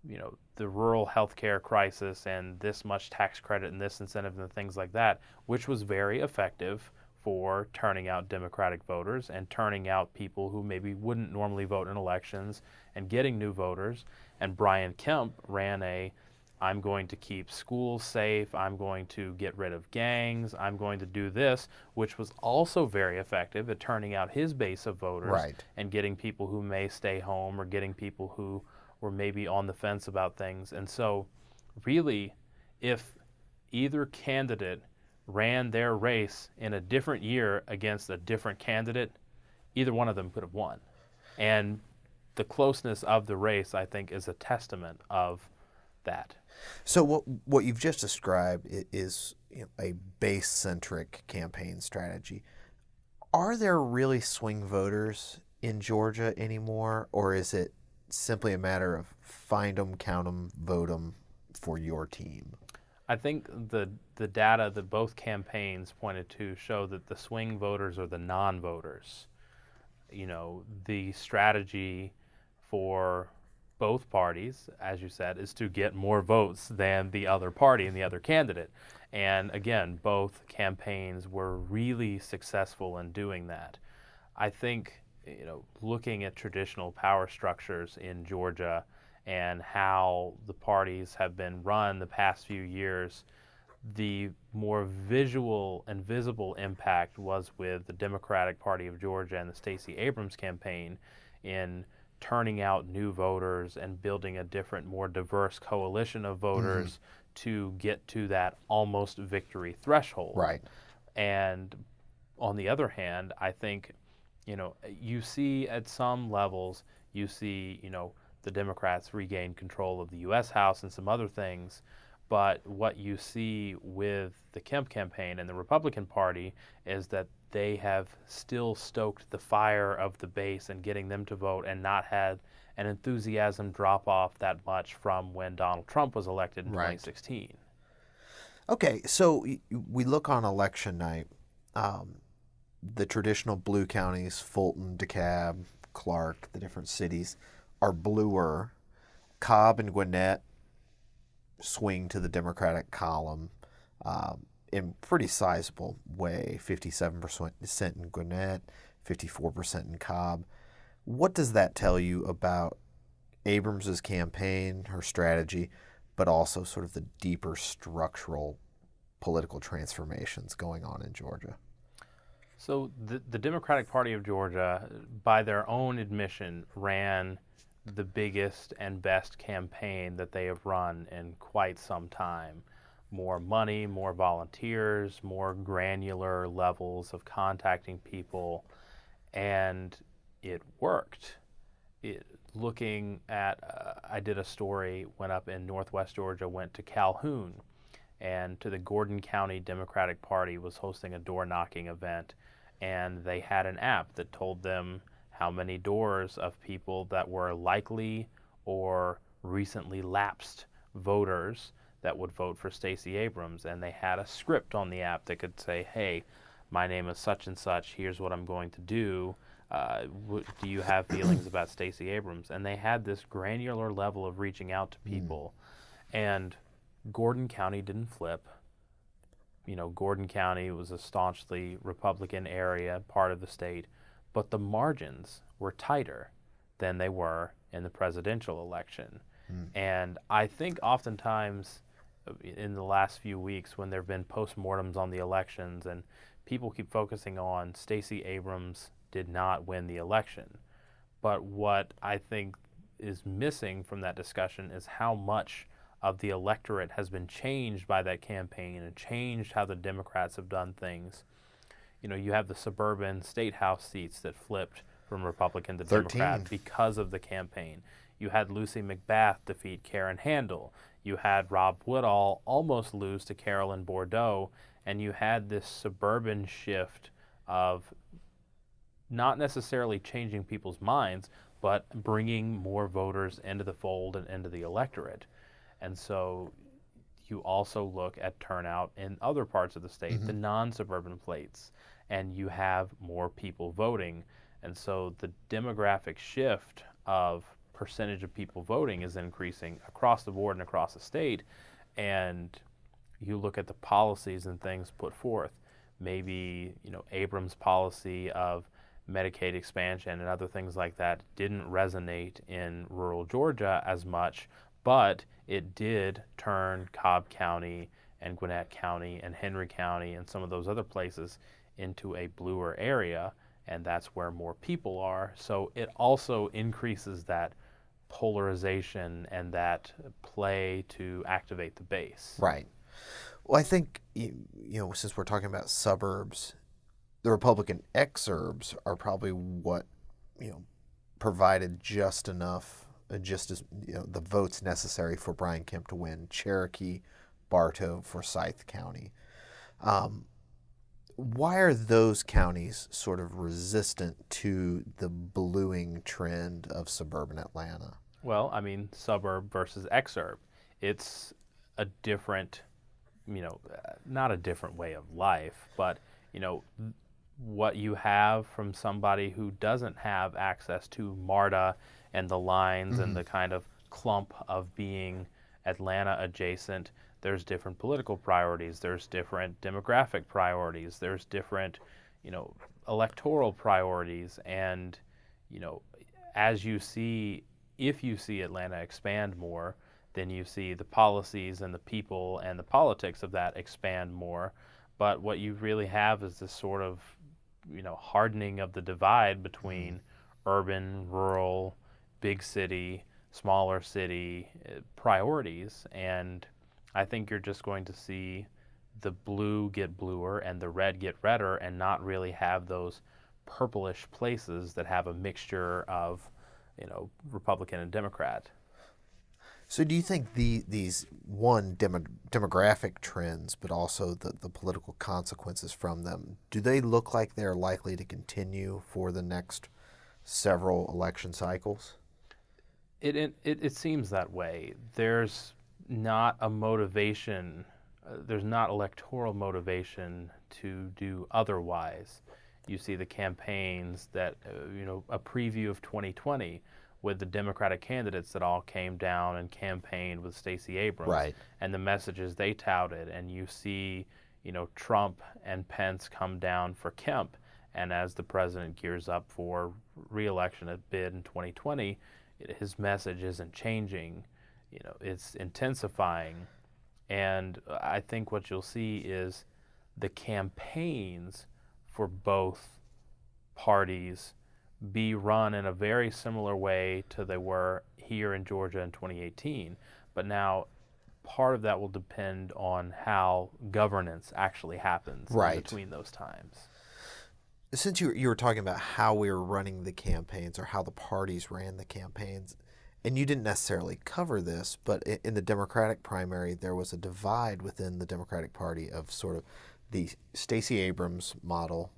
Speaker 2: you know, the rural healthcare crisis and this much tax credit and this incentive and things like that, which was very effective for turning out Democratic voters and turning out people who maybe wouldn't normally vote in elections and getting new voters. And Brian Kemp ran a, I'm going to keep schools safe, I'm going to get rid of gangs, I'm going to do this, which was also very effective at turning out his base of voters
Speaker 1: Right.
Speaker 2: and getting people who may stay home or getting people who were maybe on the fence about things. And so really, if either candidate ran their race in a different year against a different candidate, either one of them could have won. And the closeness of the race, I think, is a testament of that.
Speaker 1: So what you've just described is, you know, a base-centric campaign strategy. Are there really swing voters in Georgia anymore, or is it simply a matter of find them, count them, vote them for your team?
Speaker 2: I think the data that both campaigns pointed to show that the swing voters are the non-voters. You know, the strategy for both parties, as you said, is to get more votes than the other party and the other candidate. And again, both campaigns were really successful in doing that. I think, you know, looking at traditional power structures in Georgia and how the parties have been run the past few years, the more visual and visible impact was with the Democratic Party of Georgia and the Stacey Abrams campaign in turning out new voters and building a different, more diverse coalition of voters to get to that almost victory threshold.
Speaker 1: Right.
Speaker 2: And on the other hand, I think, you know, you see at some levels, you see, you know, the Democrats regain control of the U.S. House and some other things. But what you see with the Kemp campaign and the Republican Party is that they have still stoked the fire of the base and getting them to vote and not had an enthusiasm drop off that much from when Donald Trump was elected in 2016.
Speaker 1: Okay, so we look on election night, the traditional blue counties, Fulton, DeKalb, Clark, the different cities, are bluer. Cobb and Gwinnett swing to the Democratic column in pretty sizable way, 57% in Gwinnett, 54% in Cobb. What does that tell you about Abrams's campaign, her strategy, but also sort of the deeper structural political transformations going on in Georgia?
Speaker 2: So the Democratic Party of Georgia, by their own admission, ran the biggest and best campaign that they have run in quite some time. More money, more volunteers, more granular levels of contacting people, and it worked. Looking at, I did a story, went up in Northwest Georgia, went to Calhoun, and to the Gordon County Democratic Party was hosting a door knocking event, and they had an app that told them how many doors of people that were likely or recently lapsed voters that would vote for Stacey Abrams. And they had a script on the app that could say, hey, my name is such and such, here's what I'm going to do. Do you have feelings about Stacey Abrams? And they had this granular level of reaching out to people. And Gordon County didn't flip. You know, Gordon County was a staunchly Republican area, part of the state, but the margins were tighter than they were in the presidential election. And I think oftentimes in the last few weeks when there have been postmortems on the elections and people keep focusing on Stacey Abrams did not win the election. But what I think is missing from that discussion is how much of the electorate has been changed by that campaign and changed how the Democrats have done things. You know, you have the suburban state house seats that flipped from Republican to
Speaker 1: 13.
Speaker 2: Democrat because of the campaign. You had Lucy McBath defeat Karen Handel. You had Rob Woodall almost lose to Carolyn Bordeaux. and you had this suburban shift of not necessarily changing people's minds, but bringing more voters into the fold and into the electorate. And so you also look at turnout in other parts of the state, the non-suburban plates, and you have more people voting. And so the demographic shift of percentage of people voting is increasing across the board and across the state. And you look at the policies and things put forth. Maybe, Abrams' policy of Medicaid expansion and other things like that didn't resonate in rural Georgia as much, but it did turn Cobb County and Gwinnett County and Henry County and some of those other places into a bluer area, and that's where more people are. So it also increases that polarization and that play to activate the base.
Speaker 1: Right. Well, I think, since we're talking about suburbs, the Republican exurbs are probably what, provided just enough, just as, the votes necessary for Brian Kemp to win Cherokee, Bartow, Forsyth County. Why are those counties sort of resistant to the bluing trend of suburban Atlanta?
Speaker 2: Well, suburb versus exurb. It's a different, not a different way of life, but, what you have from somebody who doesn't have access to MARTA and the lines and the kind of clump of being Atlanta adjacent. There's different political priorities. There's different demographic priorities. There's different, electoral priorities. And, as you see, if you see Atlanta expand more, then you see the policies and the people and the politics of that expand more. But what you really have is this sort of, hardening of the divide between urban, rural, big city, smaller city priorities. And I think you're just going to see the blue get bluer and the red get redder and not really have those purplish places that have a mixture of, Republican and Democrat.
Speaker 1: So do you think these demographic trends, but also the political consequences from them, do they look like they're likely to continue for the next several election cycles?
Speaker 2: It seems that way. There's not a motivation, there's not electoral motivation to do otherwise. You see the campaigns that, a preview of 2020 with the Democratic candidates that all came down and campaigned with Stacey Abrams,
Speaker 1: right,
Speaker 2: and the messages they touted. And you see, Trump and Pence come down for Kemp. And as the president gears up for re-election at bid in 2020, his message isn't changing. It's intensifying. And I think what you'll see is the campaigns for both parties be run in a very similar way to they were here in Georgia in 2018. But now part of that will depend on how governance actually happens in between those times.
Speaker 1: Since you were talking about how we were running the campaigns or how the parties ran the campaigns, and you didn't necessarily cover this, but in the Democratic primary, there was a divide within the Democratic Party of sort of the Stacey Abrams model,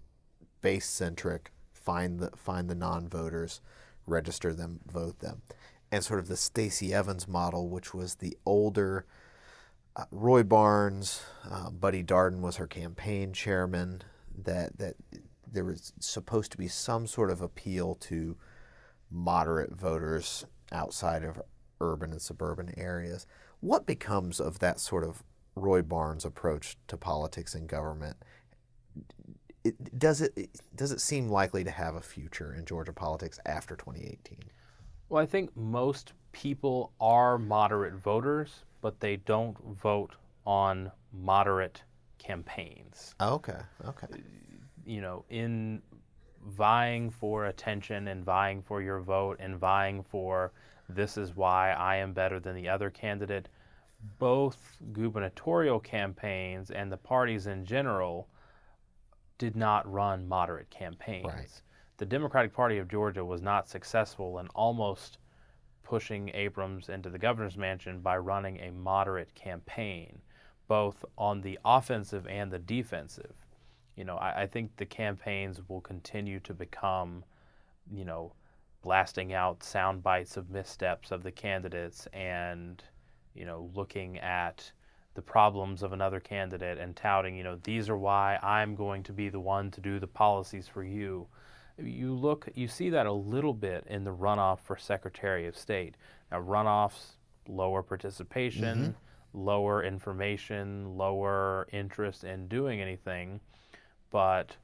Speaker 1: base-centric, find the non-voters, register them, vote them, and sort of the Stacey Evans model, which was the older Roy Barnes, Buddy Darden was her campaign chairman, that there was supposed to be some sort of appeal to moderate voters outside of urban and suburban areas. What becomes of that sort of Roy Barnes approach to politics and government? Does it seem likely to have a future in Georgia politics after 2018?
Speaker 2: Well, I think most people are moderate voters, but they don't vote on moderate campaigns.
Speaker 1: Okay.
Speaker 2: In vying for attention and vying for your vote and vying for this is why I am better than the other candidate, both gubernatorial campaigns and the parties in general did not run moderate campaigns.
Speaker 1: Right.
Speaker 2: The Democratic Party of Georgia was not successful in almost pushing Abrams into the governor's mansion by running a moderate campaign. both on the offensive and the defensive. I think the campaigns will continue to become, blasting out sound bites of missteps of the candidates and, looking at the problems of another candidate and touting, these are why I'm going to be the one to do the policies for you. You see that a little bit in the runoff for Secretary of State. Now, runoffs, lower participation, lower information, lower interest in doing anything, but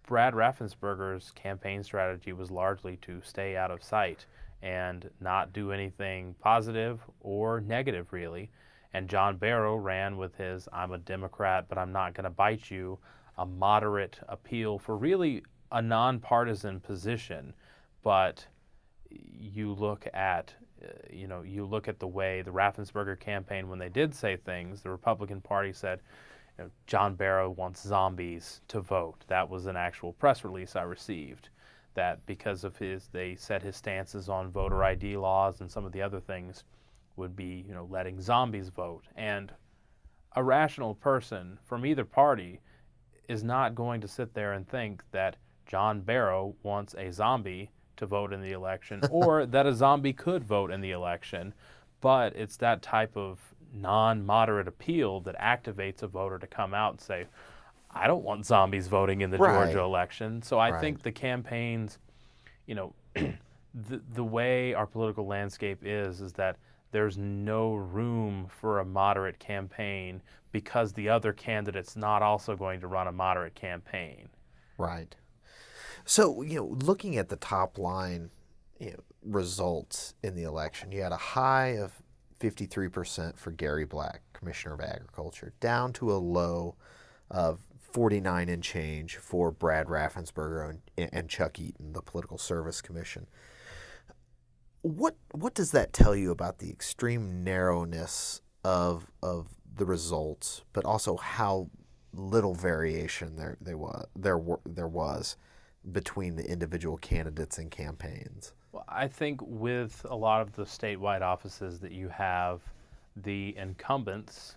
Speaker 2: Brad Raffensperger's campaign strategy was largely to stay out of sight and not do anything positive or negative, really. And John Barrow ran with his "I'm a Democrat, but I'm not going to bite you," a moderate appeal for really a nonpartisan position. But you look at the way the Raffensperger campaign, when they did say things, the Republican Party said, John Barrow wants zombies to vote. That was an actual press release I received. That because of they said his stances on voter ID laws and some of the other things would be, letting zombies vote. And a rational person from either party is not going to sit there and think that John Barrow wants a zombie to vote in the election or that a zombie could vote in the election. But it's that type of non-moderate appeal that activates a voter to come out and say, I don't want zombies voting in the Georgia election. So I think the campaigns, the way our political landscape is that there's no room for a moderate campaign because the other candidate's not also going to run a moderate campaign.
Speaker 1: Right. So, looking at the top line results in the election, you had a high of 53% for Gary Black, Commissioner of Agriculture, down to a low of 49 and change for Brad Raffensperger and Chuck Eaton, the Political Service Commission. What does that tell you about the extreme narrowness of the results, but also how little variation there was between the individual candidates and campaigns?
Speaker 2: Well, I think with a lot of the statewide offices that you have, the incumbents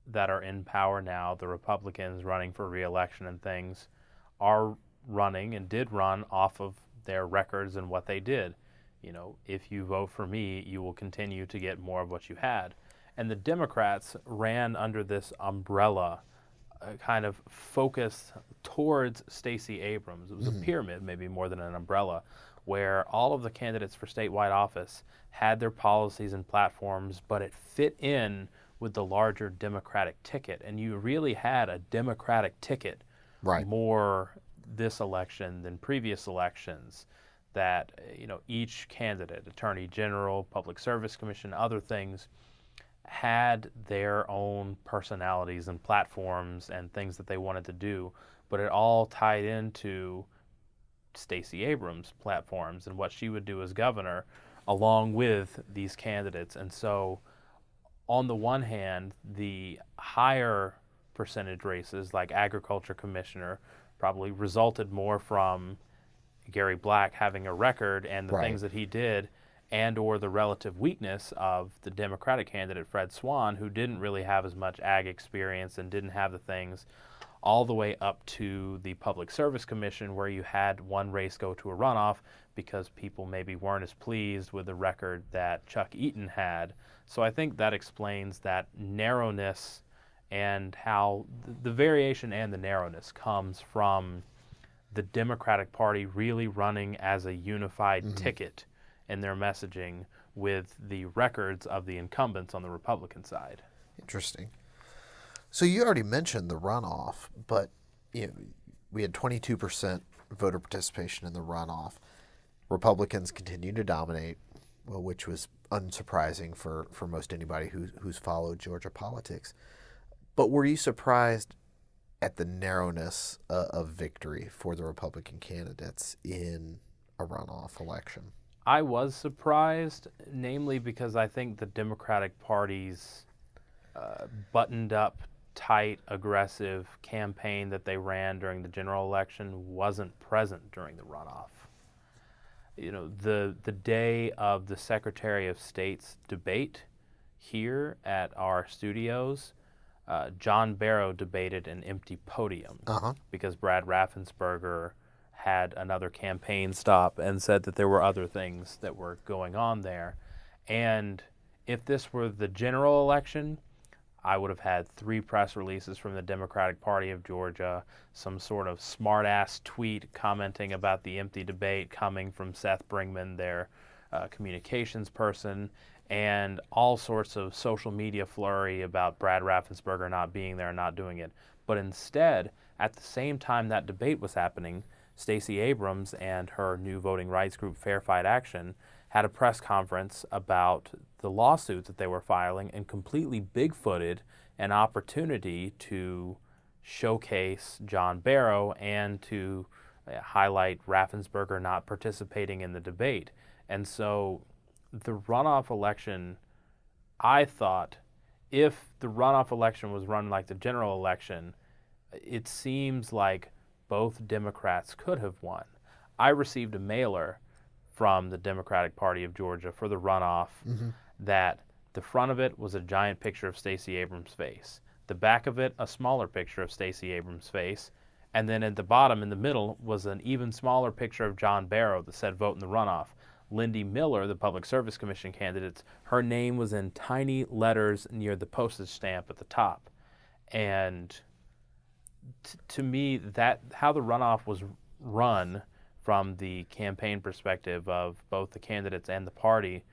Speaker 2: that are in power now, the Republicans running for re-election and things, are running and did run off of their records and what they did. If you vote for me, you will continue to get more of what you had. And the Democrats ran under this umbrella, kind of focused towards Stacey Abrams. It was a pyramid, maybe more than an umbrella, where all of the candidates for statewide office had their policies and platforms, but it fit in with the larger Democratic ticket. And you really had a Democratic ticket more this election than previous elections, that each candidate, Attorney General, Public Service Commission, other things, had their own personalities and platforms and things that they wanted to do, but it all tied into Stacey Abrams' platforms and what she would do as governor along with these candidates. And so on the one hand, the higher percentage races like Agriculture Commissioner probably resulted more from Gary Black having a record and the things that he did, and or the relative weakness of the Democratic candidate, Fred Swan, who didn't really have as much ag experience and didn't have the things, all the way up to the Public Service Commission, where you had one race go to a runoff because people maybe weren't as pleased with the record that Chuck Eaton had. So I think that explains that narrowness and how the variation and the narrowness comes from the Democratic Party really running as a unified ticket in their messaging with the records of the incumbents on the Republican side.
Speaker 1: Interesting. So you already mentioned the runoff, but we had 22% voter participation in the runoff. Republicans continued to dominate, which was unsurprising for most anybody who's followed Georgia politics. But were you surprised at the narrowness of victory for the Republican candidates in a runoff election?
Speaker 2: I was surprised, namely because I think the Democratic Party's buttoned up, tight, aggressive campaign that they ran during the general election wasn't present during the runoff. The day of the Secretary of State's debate here at our studios, John Barrow debated an empty podium because Brad Raffensperger had another campaign stop and said that there were other things that were going on there. And if this were the general election, I would have had 3 press releases from the Democratic Party of Georgia, some sort of smart-ass tweet commenting about the empty debate coming from Seth Brinkman, their communications person, and all sorts of social media flurry about Brad Raffensperger not being there and not doing it. But instead, at the same time that debate was happening, Stacey Abrams and her new voting rights group, Fair Fight Action, had a press conference about the lawsuits that they were filing and completely bigfooted an opportunity to showcase John Barrow and to highlight Raffensperger not participating in the debate. And so the runoff election, I thought, if the runoff election was run like the general election, it seems like both Democrats could have won. I received a mailer from the Democratic Party of Georgia for the runoff that the front of it was a giant picture of Stacey Abrams' face. The back of it, a smaller picture of Stacey Abrams' face. And then at the bottom in the middle was an even smaller picture of John Barrow that said vote in the runoff. Lindy Miller, the Public Service Commission candidate, her name was in tiny letters near the postage stamp at the top. And to me, that how the runoff was run from the campaign perspective of both the candidates and the party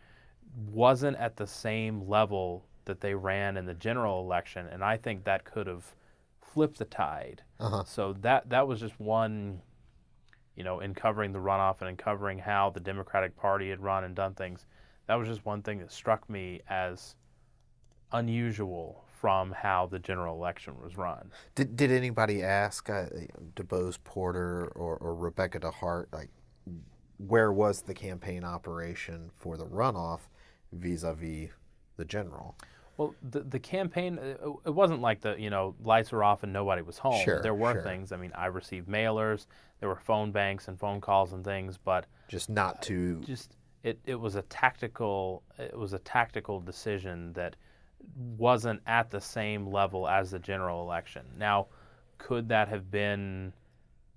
Speaker 2: wasn't at the same level that they ran in the general election, and I think that could have flipped the tide. So that was just one, in covering the runoff and in covering how the Democratic Party had run and done things, that was just one thing that struck me as unusual from how the general election was run.
Speaker 1: Did anybody ask DeBose Porter or Rebecca DeHart, like, where was the campaign operation for the runoff vis-a-vis the general?
Speaker 2: Well, the campaign, it wasn't like the, lights were off and nobody was home.
Speaker 1: Sure,
Speaker 2: there were
Speaker 1: sure.
Speaker 2: things. I mean, I received mailers, there were phone banks and phone calls and things, but
Speaker 1: just not to
Speaker 2: it was a tactical decision that wasn't at the same level as the general election. Now, could that have been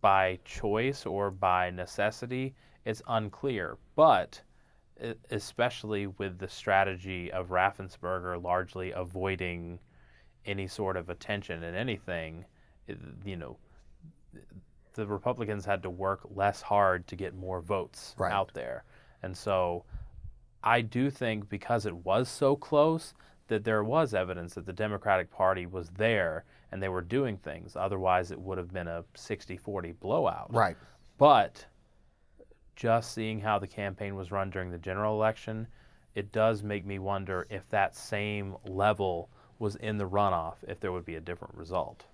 Speaker 2: by choice or by necessity? It's unclear, but especially with the strategy of Raffensperger largely avoiding any sort of attention in anything, the Republicans had to work less hard to get more votes out there. And so I do think because it was so close that there was evidence that the Democratic Party was there and they were doing things. Otherwise, it would have been a 60-40 blowout.
Speaker 1: Right.
Speaker 2: But just seeing how the campaign was run during the general election, it does make me wonder if that same level was in the runoff, if there would be a different result.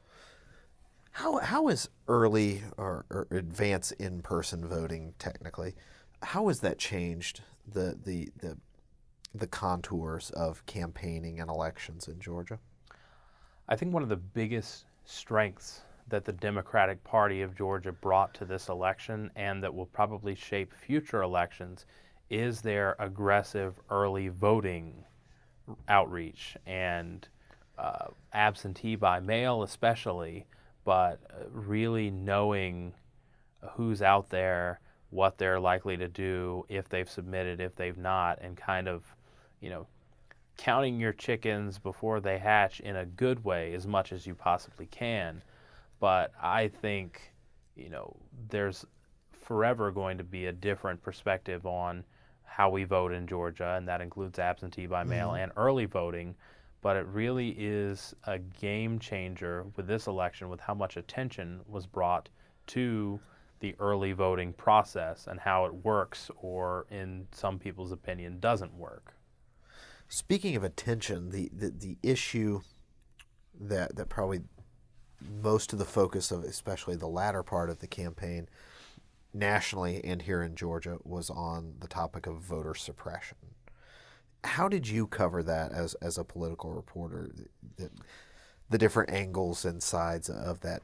Speaker 1: How is early or advance in-person voting technically? How has that changed the contours of campaigning and elections in Georgia?
Speaker 2: I think one of the biggest strengths that the Democratic Party of Georgia brought to this election and that will probably shape future elections is their aggressive early voting outreach and absentee by mail especially, but really knowing who's out there, what they're likely to do, if they've submitted, if they've not, and kind of, counting your chickens before they hatch in a good way as much as you possibly can. But I think, there's forever going to be a different perspective on how we vote in Georgia, and that includes absentee by mail and early voting. But it really is a game changer with this election with how much attention was brought to the early voting process and how it works, or in some people's opinion, doesn't work.
Speaker 1: Speaking of attention, the issue that probably most of the focus of, especially the latter part of the campaign, nationally and here in Georgia, was on the topic of voter suppression. How did you cover that as a political reporter? The different angles and sides of that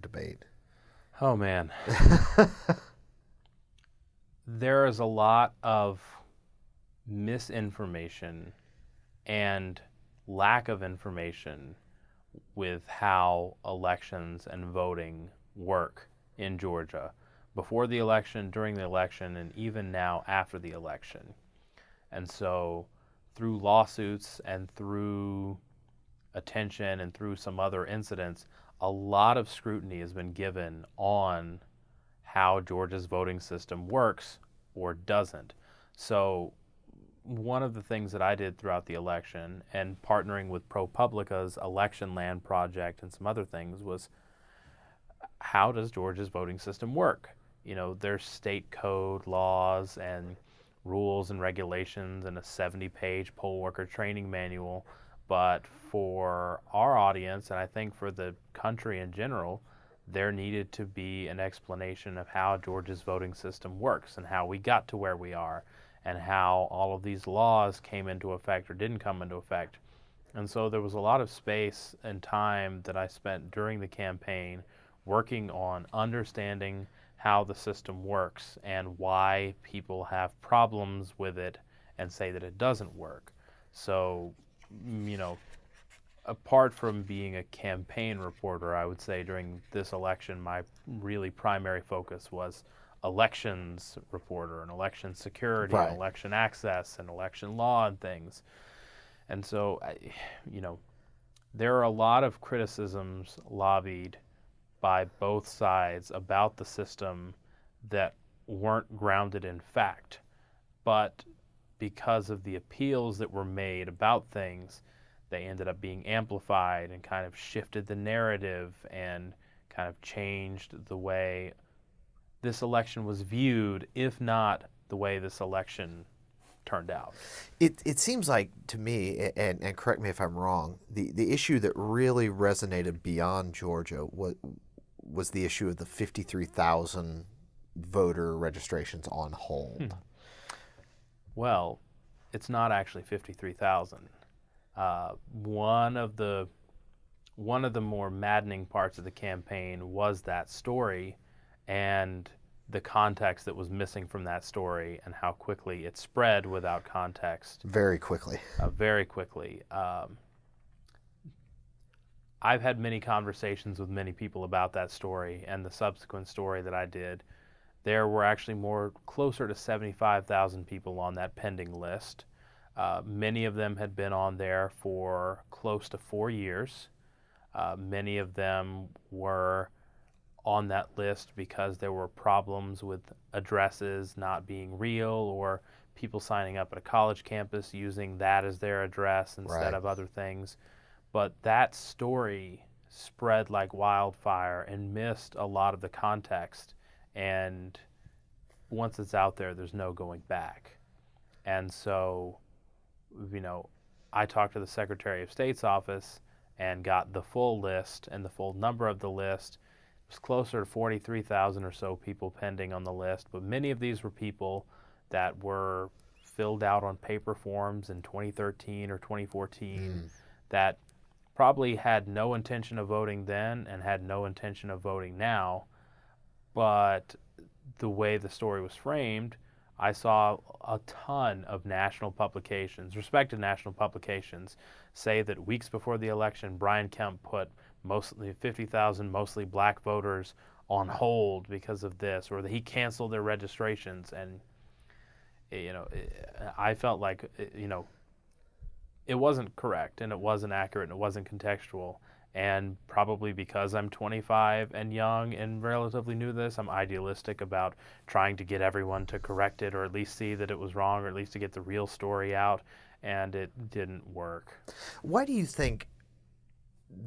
Speaker 1: debate.
Speaker 2: Oh man, there is a lot of misinformation and lack of information with how elections and voting work in Georgia before the election, during the election, and even now after the election. And so through lawsuits and through attention and through some other incidents, a lot of scrutiny has been given on how Georgia's voting system works or doesn't. So one of the things that I did throughout the election and partnering with ProPublica's Election Land Project and some other things was, how does Georgia's voting system work? You know, there's state code laws and rules and regulations and a 70-page poll worker training manual. But for our audience, and I think for the country in general, there needed to be an explanation of how Georgia's voting system works and how we got to where we are and how all of these laws came into effect or didn't come into effect. And so there was a lot of space and time that I spent during the campaign working on understanding how the system works and why people have problems with it and say that it doesn't work. So, you know, apart from being a campaign reporter, I would say during this election, my really primary focus was elections reporter and election security
Speaker 1: Right.
Speaker 2: and election access and election law and things. And so, you know, there are a lot of criticisms lobbied by both sides about the system that weren't grounded in fact. But because of the appeals that were made about things, they ended up being amplified and kind of shifted the narrative and kind of changed the way this election was viewed, if not the way this election turned out.
Speaker 1: It seems like to me, and correct me if I'm wrong, the issue that really resonated beyond Georgia was the issue of the 53,000 voter registrations on hold.
Speaker 2: Well, it's not actually 53,000. One of the more maddening parts of the campaign was that story and the context that was missing from that story and how quickly it spread without context.
Speaker 1: Very quickly.
Speaker 2: Very quickly. I've had many conversations with many people about that story and the subsequent story that I did. There were actually closer to 75,000 people on that pending list. Many of them had been on there for close to 4 years. Many of them were on that list because there were problems with addresses not being real or people signing up at a college campus using that as their address instead of other things. But that story spread like wildfire and missed a lot of the context. And once it's out there, there's no going back. And so, you know, I talked to the Secretary of State's office and got the full list and the full number of the list. It was closer to 43,000 or so people pending on the list, but many of these were people that were filled out on paper forms in 2013 or 2014 that probably had no intention of voting then and had no intention of voting now. But the way the story was framed, I saw a ton of national publications, respected national publications, say that weeks before the election, Brian Kemp put mostly 50,000 mostly black voters on hold because of this, or that he canceled their registrations. And, you know, I felt like, you know, it wasn't correct and it wasn't accurate and it wasn't contextual. And probably because I'm 25 and young and relatively new to this, I'm idealistic about trying to get everyone to correct it or at least see that it was wrong or at least to get the real story out, and it didn't work.
Speaker 1: Why do you think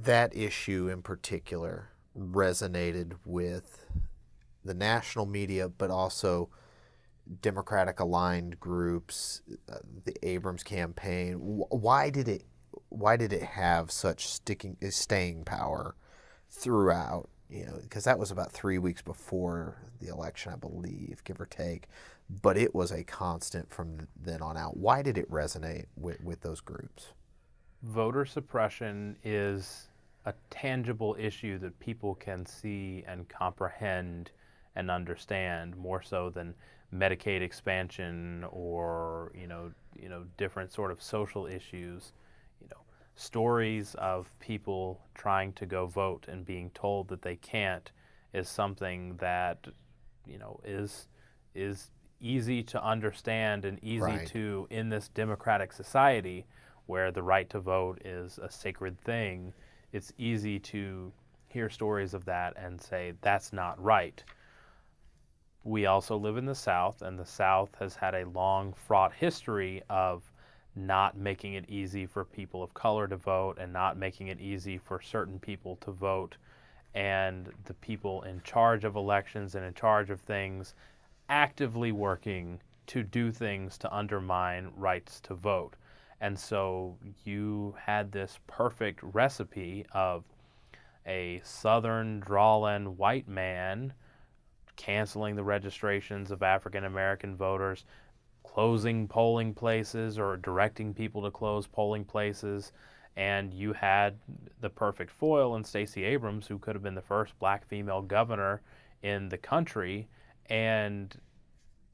Speaker 1: that issue in particular resonated with the national media, but also Democratic-aligned groups, the Abrams campaign? Why did it have such staying power throughout? You know, because that was about 3 weeks before the election, I believe, give or take. But it was a constant from then on out. Why did it resonate with those groups?
Speaker 2: Voter suppression is a tangible issue that people can see and comprehend and understand more so than Medicaid expansion or you know different sort of social issues. You know, stories of people trying to go vote and being told that they can't is something that, is easy to understand and easy
Speaker 1: Right.
Speaker 2: to, in this democratic society where the right to vote is a sacred thing, it's easy to hear stories of that and say that's not right. We also live in the South, and the South has had a long, fraught history of not making it easy for people of color to vote and not making it easy for certain people to vote. And the people in charge of elections and in charge of things actively working to do things to undermine rights to vote. And so you had this perfect recipe of a Southern drawlin white man canceling the registrations of African American voters, closing polling places or directing people to close polling places. And you had the perfect foil in Stacey Abrams, who could have been the first black female governor in the country. And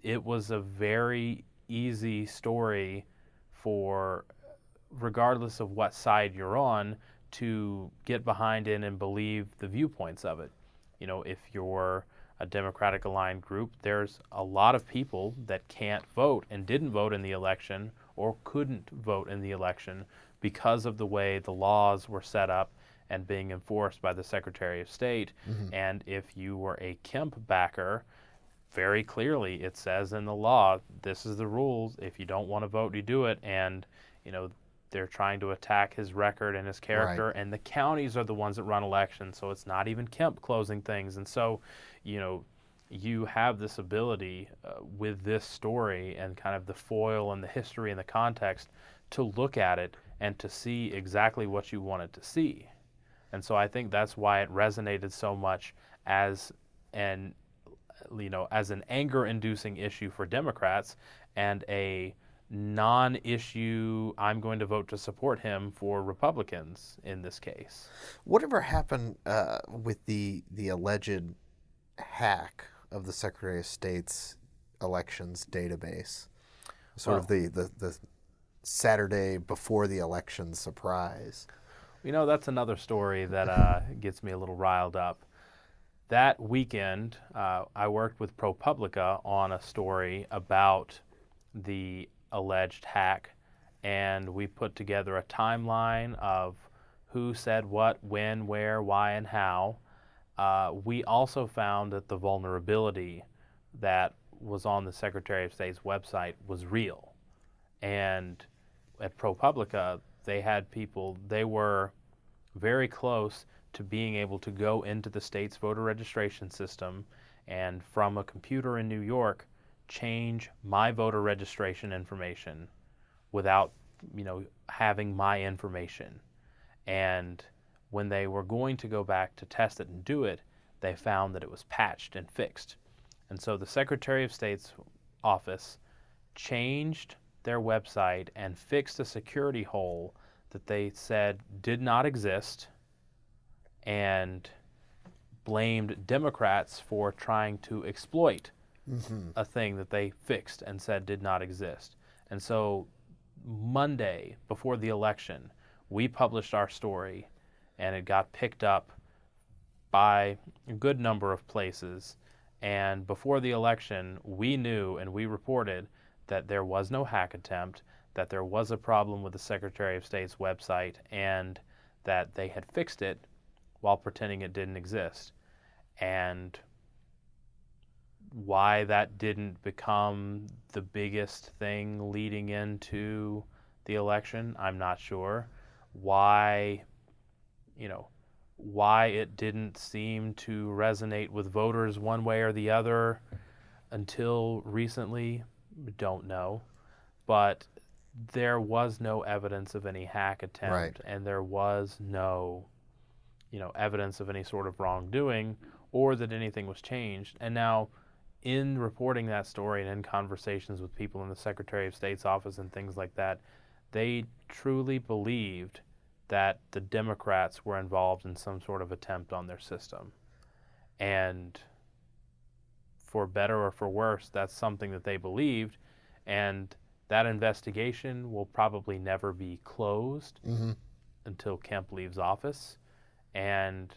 Speaker 2: it was a very easy story for, regardless of what side you're on, to get behind it and believe the viewpoints of it. If you're a Democratic aligned group, there's a lot of people that can't vote and didn't vote in the election or couldn't vote in the election because of the way the laws were set up and being enforced by the Secretary of State.
Speaker 1: Mm-hmm.
Speaker 2: And if you were a Kemp backer, very clearly it says in the law, this is the rules. If you don't want to vote, you do it. And, they're trying to attack his record and his character,
Speaker 1: Right.
Speaker 2: and the counties are the ones that run elections, so it's not even Kemp closing things. And so, you have this ability with this story and kind of the foil and the history and the context to look at it and to see exactly what you wanted to see. And so I think that's why it resonated so much as an anger-inducing issue for Democrats and a non-issue, I'm going to vote to support him, for Republicans in this case.
Speaker 1: Whatever happened with the alleged hack of the Secretary of State's elections database? Sort of the Saturday before the election surprise.
Speaker 2: That's another story that gets me a little riled up. That weekend, I worked with ProPublica on a story about the alleged hack, and we put together a timeline of who said what, when, where, why, and how. We also found that the vulnerability that was on the Secretary of State's website was real. And at ProPublica, they had people, they were very close to being able to go into the state's voter registration system and from a computer in New York change my voter registration information without, having my information. And when they were going to go back to test it and do it, they found that it was patched and fixed. And so the Secretary of State's office changed their website and fixed a security hole that they said did not exist, and blamed Democrats for trying to exploit a thing that they fixed and said did not exist. And so Monday, before the election, we published our story, and it got picked up by a good number of places. And before the election, we knew and we reported that there was no hack attempt, that there was a problem with the Secretary of State's website, and that they had fixed it while pretending it didn't exist. And why that didn't become the biggest thing leading into the election, I'm not sure. Why it didn't seem to resonate with voters one way or the other until recently, don't know. But there was no evidence of any hack attempt,
Speaker 1: Right.
Speaker 2: and there was no, evidence of any sort of wrongdoing or that anything was changed. And now, in reporting that story and in conversations with people in the Secretary of State's office and things like that, they truly believed that the Democrats were involved in some sort of attempt on their system. And for better or for worse, that's something that they believed, and that investigation will probably never be closed.
Speaker 1: Mm-hmm.
Speaker 2: until Kemp leaves office, and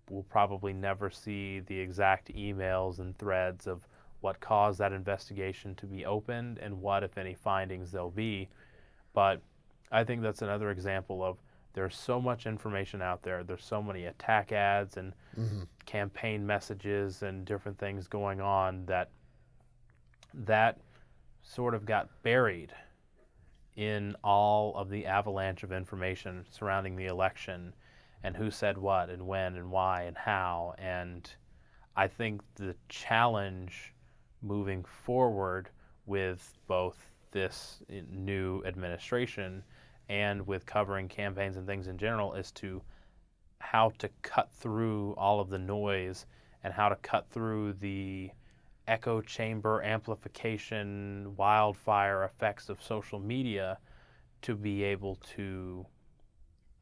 Speaker 2: we'll probably never see the exact emails and threads of what caused that investigation to be opened and what, if any, findings there'll be. But I think that's another example of there's so much information out there. There's so many attack ads and campaign messages and different things going on that sort of got buried in all of the avalanche of information surrounding the election and who said what and when and why and how. And I think the challenge moving forward with both this new administration and with covering campaigns and things in general is to how to cut through all of the noise and how to cut through the echo chamber amplification, wildfire effects of social media to be able to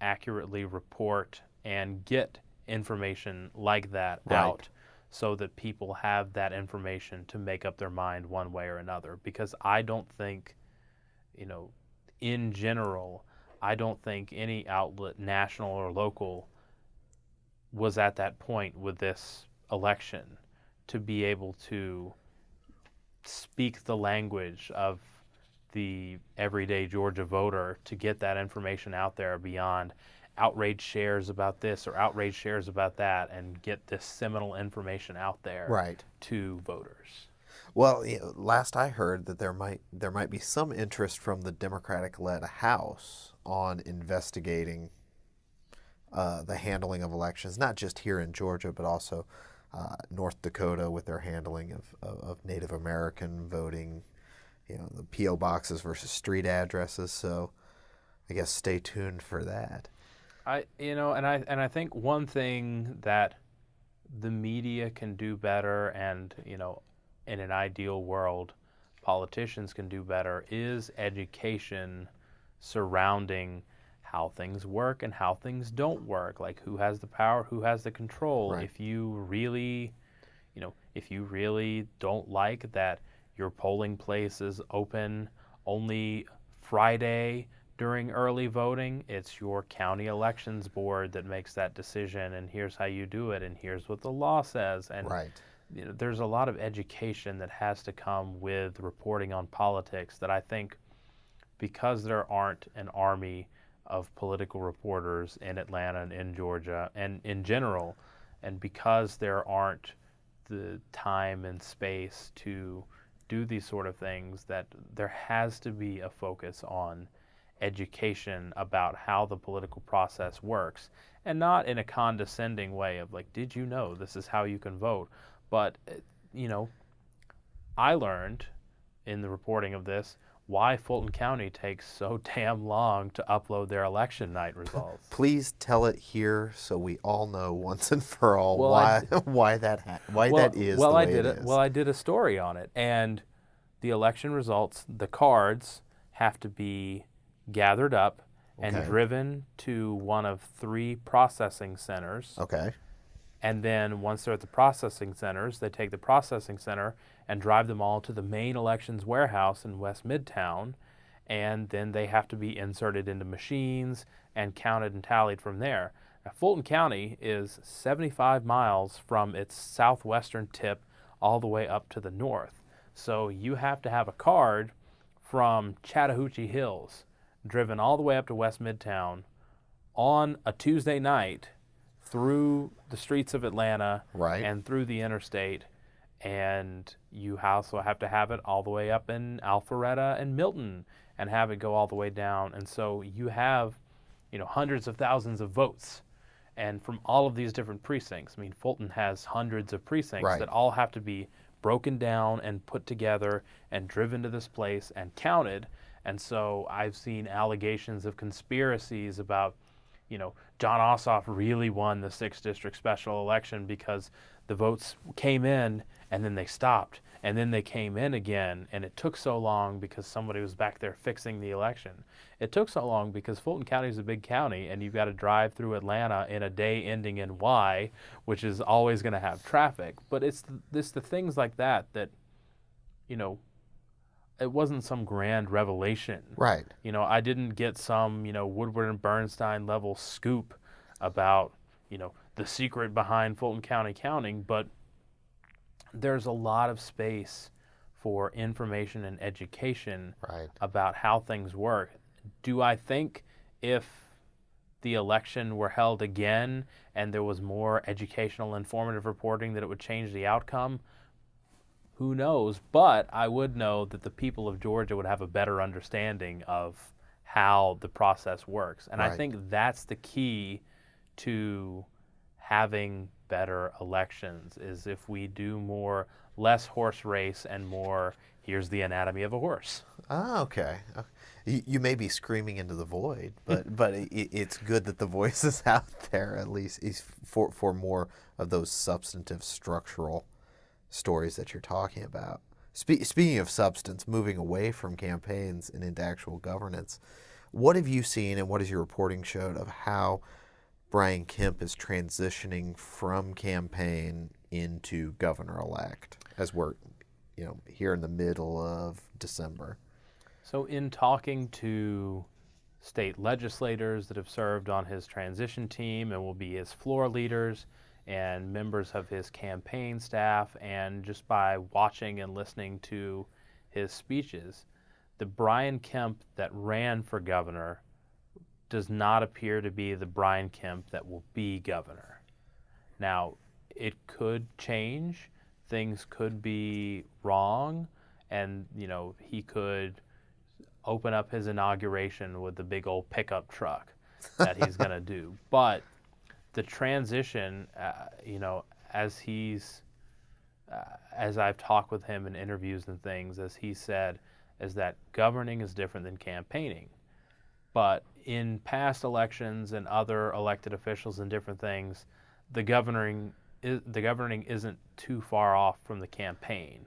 Speaker 2: accurately report and get information like that out so that people have that information to make up their mind one way or another. Because I don't think, in general, I don't think any outlet, national or local, was at that point with this election to be able to speak the language of the everyday Georgia voter to get that information out there beyond outrage shares about this or outrage shares about that and get this seminal information out there to voters.
Speaker 1: Well, last I heard that there might be some interest from the Democratic-led House on investigating the handling of elections, not just here in Georgia, but also North Dakota with their handling of Native American voting, the P.O. boxes versus street addresses. So I guess stay tuned for that.
Speaker 2: I think one thing that the media can do better, and in an ideal world, politicians can do better, is education surrounding how things work and how things don't work. Like who has the power, who has the control. If you really, don't like that your polling place is open only Friday during early voting, it's your county elections board that makes that decision, and here's how you do it, and here's what the law says. And there's a lot of education that has to come with reporting on politics that I think, because there aren't an army of political reporters in Atlanta and in Georgia and in general, and because there aren't the time and space to do these sort of things, that there has to be a focus on education about how the political process works, and not in a condescending way of like, did you know this is how you can vote? But, I learned in the reporting of this why Fulton County takes so damn long to upload their election night results.
Speaker 1: Please tell it here so we all know once and for all why that is the way it is.
Speaker 2: Well, I did a story on it, and the election results, the cards have to be gathered up and driven to one of 3 processing centers. And then once they're at the processing centers, they take the processing center and drive them all to the main elections warehouse in West Midtown, and then they have to be inserted into machines and counted and tallied from there. Now, Fulton County is 75 miles from its southwestern tip all the way up to the north. So you have to have a card from Chattahoochee Hills driven all the way up to West Midtown on a Tuesday night through the streets of Atlanta and through the interstate, and you also have to have it all the way up in Alpharetta and Milton and have it go all the way down. And so you have, hundreds of thousands of votes, and from all of these different precincts. I mean, Fulton has hundreds of precincts that all have to be broken down and put together and driven to this place and counted. And so I've seen allegations of conspiracies about, John Ossoff really won the 6th District special election because the votes came in and then they stopped and then they came in again, and it took so long because somebody was back there fixing the election. It took so long because Fulton County is a big county, and you've got to drive through Atlanta in a day ending in Y, which is always going to have traffic. But it's the things like that, it wasn't some grand revelation.
Speaker 1: Right.
Speaker 2: I didn't get some, Woodward and Bernstein level scoop about, the secret behind Fulton County counting, but there's a lot of space for information and education
Speaker 1: Right.
Speaker 2: about how things work. Do I think if the election were held again and there was more educational, informative reporting that it would change the outcome? Who knows? But I would know that the people of Georgia would have a better understanding of how the process works. And I
Speaker 1: Right.
Speaker 2: think that's the key to having better elections, is if we do less horse race and more, here's the anatomy of a horse.
Speaker 1: Ah, okay. You may be screaming into the void, but it's good that the voice is out there, at least for more of those substantive structural stories that you're talking about. Speaking of substance, moving away from campaigns and into actual governance, what have you seen and what has your reporting showed of how Brian Kemp is transitioning from campaign into governor-elect as we're, here in the middle of December?
Speaker 2: So in talking to state legislators that have served on his transition team and will be his floor leaders and members of his campaign staff, and just by watching and listening to his speeches, the Brian Kemp that ran for governor does not appear to be the Brian Kemp that will be governor. Now, it could change. Things could be wrong, and he could open up his inauguration with the big old pickup truck that he's going to do. But the transition, as I've talked with him in interviews and things, as he said, is that governing is different than campaigning. But in past elections and other elected officials and different things, the governing isn't too far off from the campaign.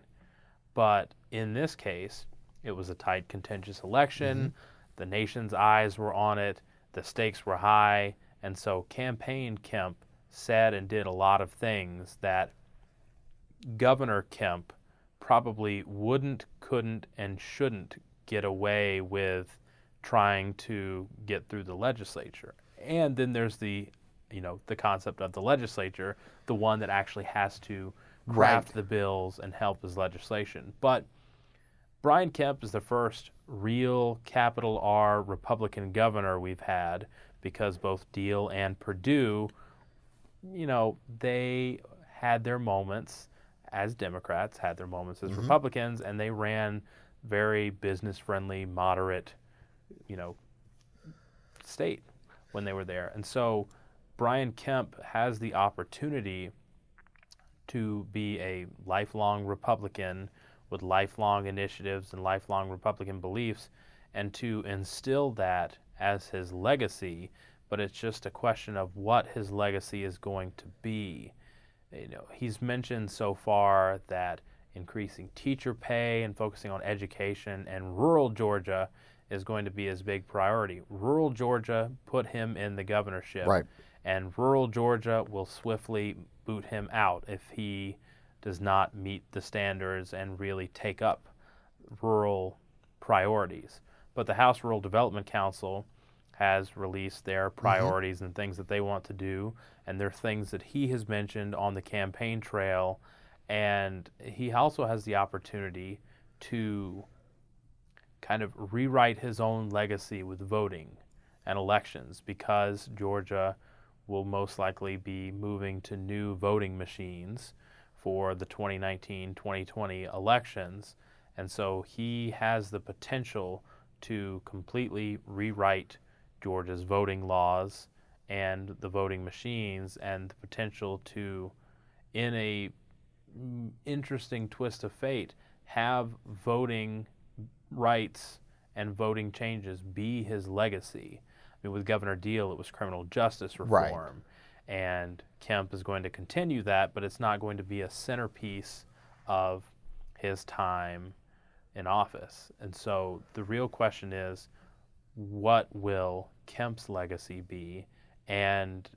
Speaker 2: But in this case, it was a tight, contentious election.
Speaker 1: Mm-hmm.
Speaker 2: The nation's eyes were on it. The stakes were high. And so campaign Kemp said and did a lot of things that Governor Kemp probably wouldn't, couldn't, and shouldn't get away with trying to get through the legislature. And then there's the concept of the legislature, the one that actually has to craft the bills and help his legislation. But Brian Kemp is the first real capital R Republican governor we've had, because both Deal and Perdue, they had their moments as Democrats, had their moments as Republicans, and they ran very business-friendly, moderate, state when they were there. And so Brian Kemp has the opportunity to be a lifelong Republican with lifelong initiatives and lifelong Republican beliefs, and to instill that as his legacy. But it's just a question of what his legacy is going to be. He's mentioned so far that increasing teacher pay and focusing on education and rural Georgia is going to be his big priority. Rural Georgia put him in the governorship,
Speaker 1: Right.
Speaker 2: and rural Georgia will swiftly boot him out if he does not meet the standards and really take up rural priorities. But the House Rural Development Council has released their priorities and things that they want to do, and there are things that he has mentioned on the campaign trail, and he also has the opportunity to kind of rewrite his own legacy with voting and elections, because Georgia will most likely be moving to new voting machines for the 2019-2020 elections. And so he has the potential to completely rewrite Georgia's voting laws and the voting machines, and the potential to, in a interesting twist of fate, have voting rights and voting changes be his legacy. I mean, with Governor Deal, it was criminal justice reform. Right. And Kemp is going to continue that, but it's not going to be a centerpiece of his time in office. And so the real question is, what will Kemp's legacy be? And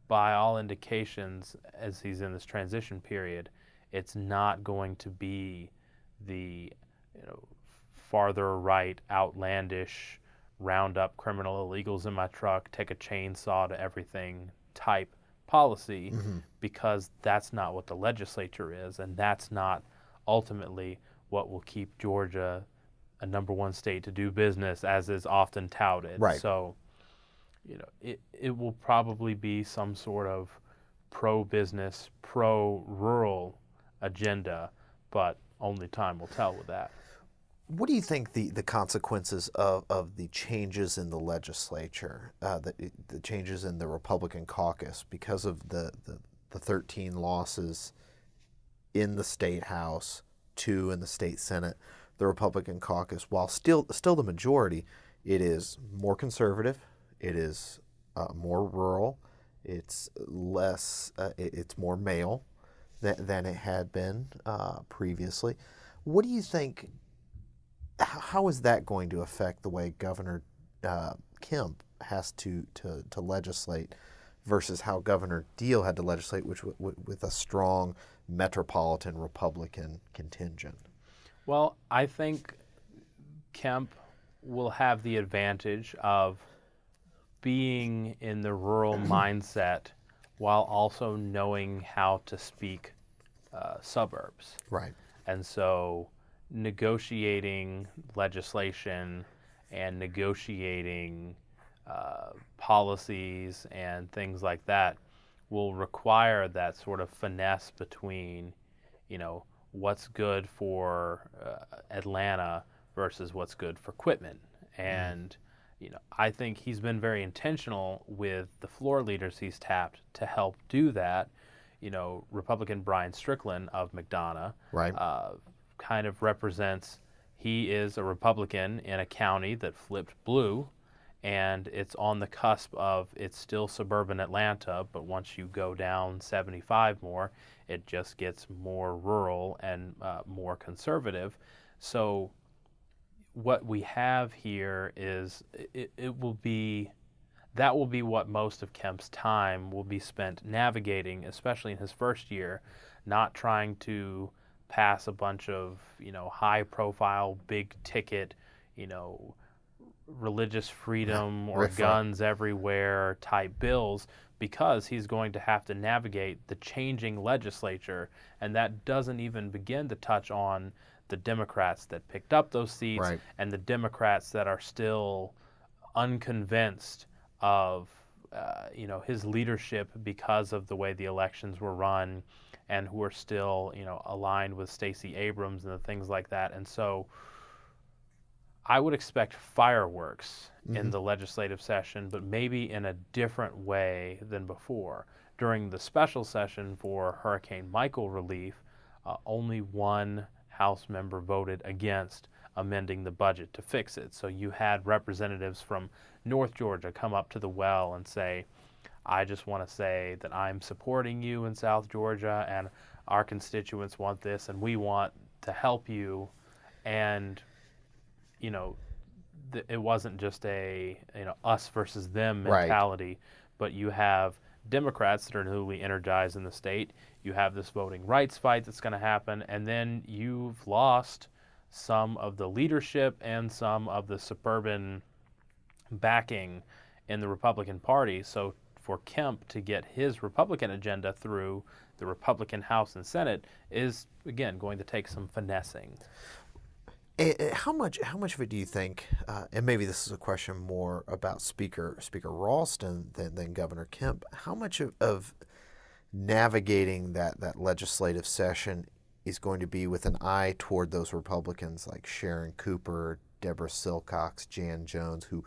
Speaker 2: by all indications, as he's in this transition period, it's not going to be the farther right, outlandish, round up criminal illegals in my truck, take a chainsaw to everything type policy, because that's not what the legislature is, and that's not ultimately what will keep Georgia a number one state to do business, as is often touted.
Speaker 1: Right.
Speaker 2: So, it will probably be some sort of pro-business, pro-rural agenda, but only time will tell with that.
Speaker 1: What do you think the consequences of the changes in the legislature, the changes in the Republican caucus, because of the 13 losses in the state House, 2 in the state Senate, the Republican caucus, while still the majority, it is more conservative, it is more rural, it's less, it's more male than it had been previously. What do you think? How is that going to affect the way Governor Kemp has to legislate versus how Governor Deal had to legislate, which with a strong metropolitan Republican contingent?
Speaker 2: Well, I think Kemp will have the advantage of being in the rural mindset while also knowing how to speak suburbs.
Speaker 1: Right.
Speaker 2: And so negotiating legislation and negotiating policies and things like that will require that sort of finesse between, what's good for Atlanta versus what's good for Quitman. And, I think he's been very intentional with the floor leaders he's tapped to help do that. Republican Brian Strickland of McDonough,
Speaker 1: Right.
Speaker 2: Kind of represents, he is a Republican in a county that flipped blue, and it's on the cusp of, it's still suburban Atlanta, but once you go down 75 more, it just gets more rural and more conservative. So what we have here is, it will be, that will be what most of Kemp's time will be spent navigating, especially in his first year, not trying to pass a bunch of, high-profile, big-ticket, religious freedom or guns everywhere type bills, because he's going to have to navigate the changing legislature, and that doesn't even begin to touch on the Democrats that picked up those seats,
Speaker 1: Right.
Speaker 2: and the Democrats that are still unconvinced of, his leadership because of the way the elections were run, and who are still, aligned with Stacey Abrams and the things like that. And so I would expect fireworks in the legislative session, but maybe in a different way than before. During the special session for Hurricane Michael relief, only one House member voted against amending the budget to fix it. So you had representatives from North Georgia come up to the well and say, I just want to say that I'm supporting you in South Georgia, and our constituents want this, and we want to help you. And, it wasn't just a, us versus them mentality, right, but you have Democrats that are newly energized in the state. You have this voting rights fight that's going to happen, and then you've lost some of the leadership and some of the suburban backing in the Republican Party. So for Kemp to get his Republican agenda through the Republican House and Senate is, again, going to take some finessing.
Speaker 1: How much of it do you think, and maybe this is a question more about Speaker Ralston than Governor Kemp, how much of navigating that legislative session is going to be with an eye toward those Republicans like Sharon Cooper, Deborah Silcox, Jan Jones, who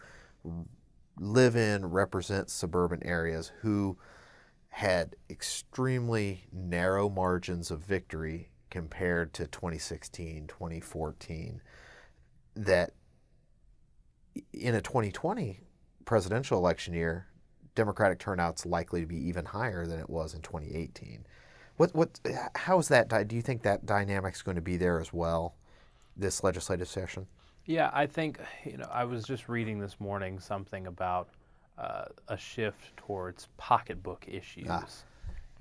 Speaker 1: live in, represent suburban areas, who had extremely narrow margins of victory compared to 2016, 2014, that in a 2020 presidential election year, Democratic turnout's likely to be even higher than it was in 2018. How is that? Do you think that dynamic's going to be there as well, this legislative session?
Speaker 2: Yeah, I think, I was just reading this morning something about a shift towards pocketbook issues.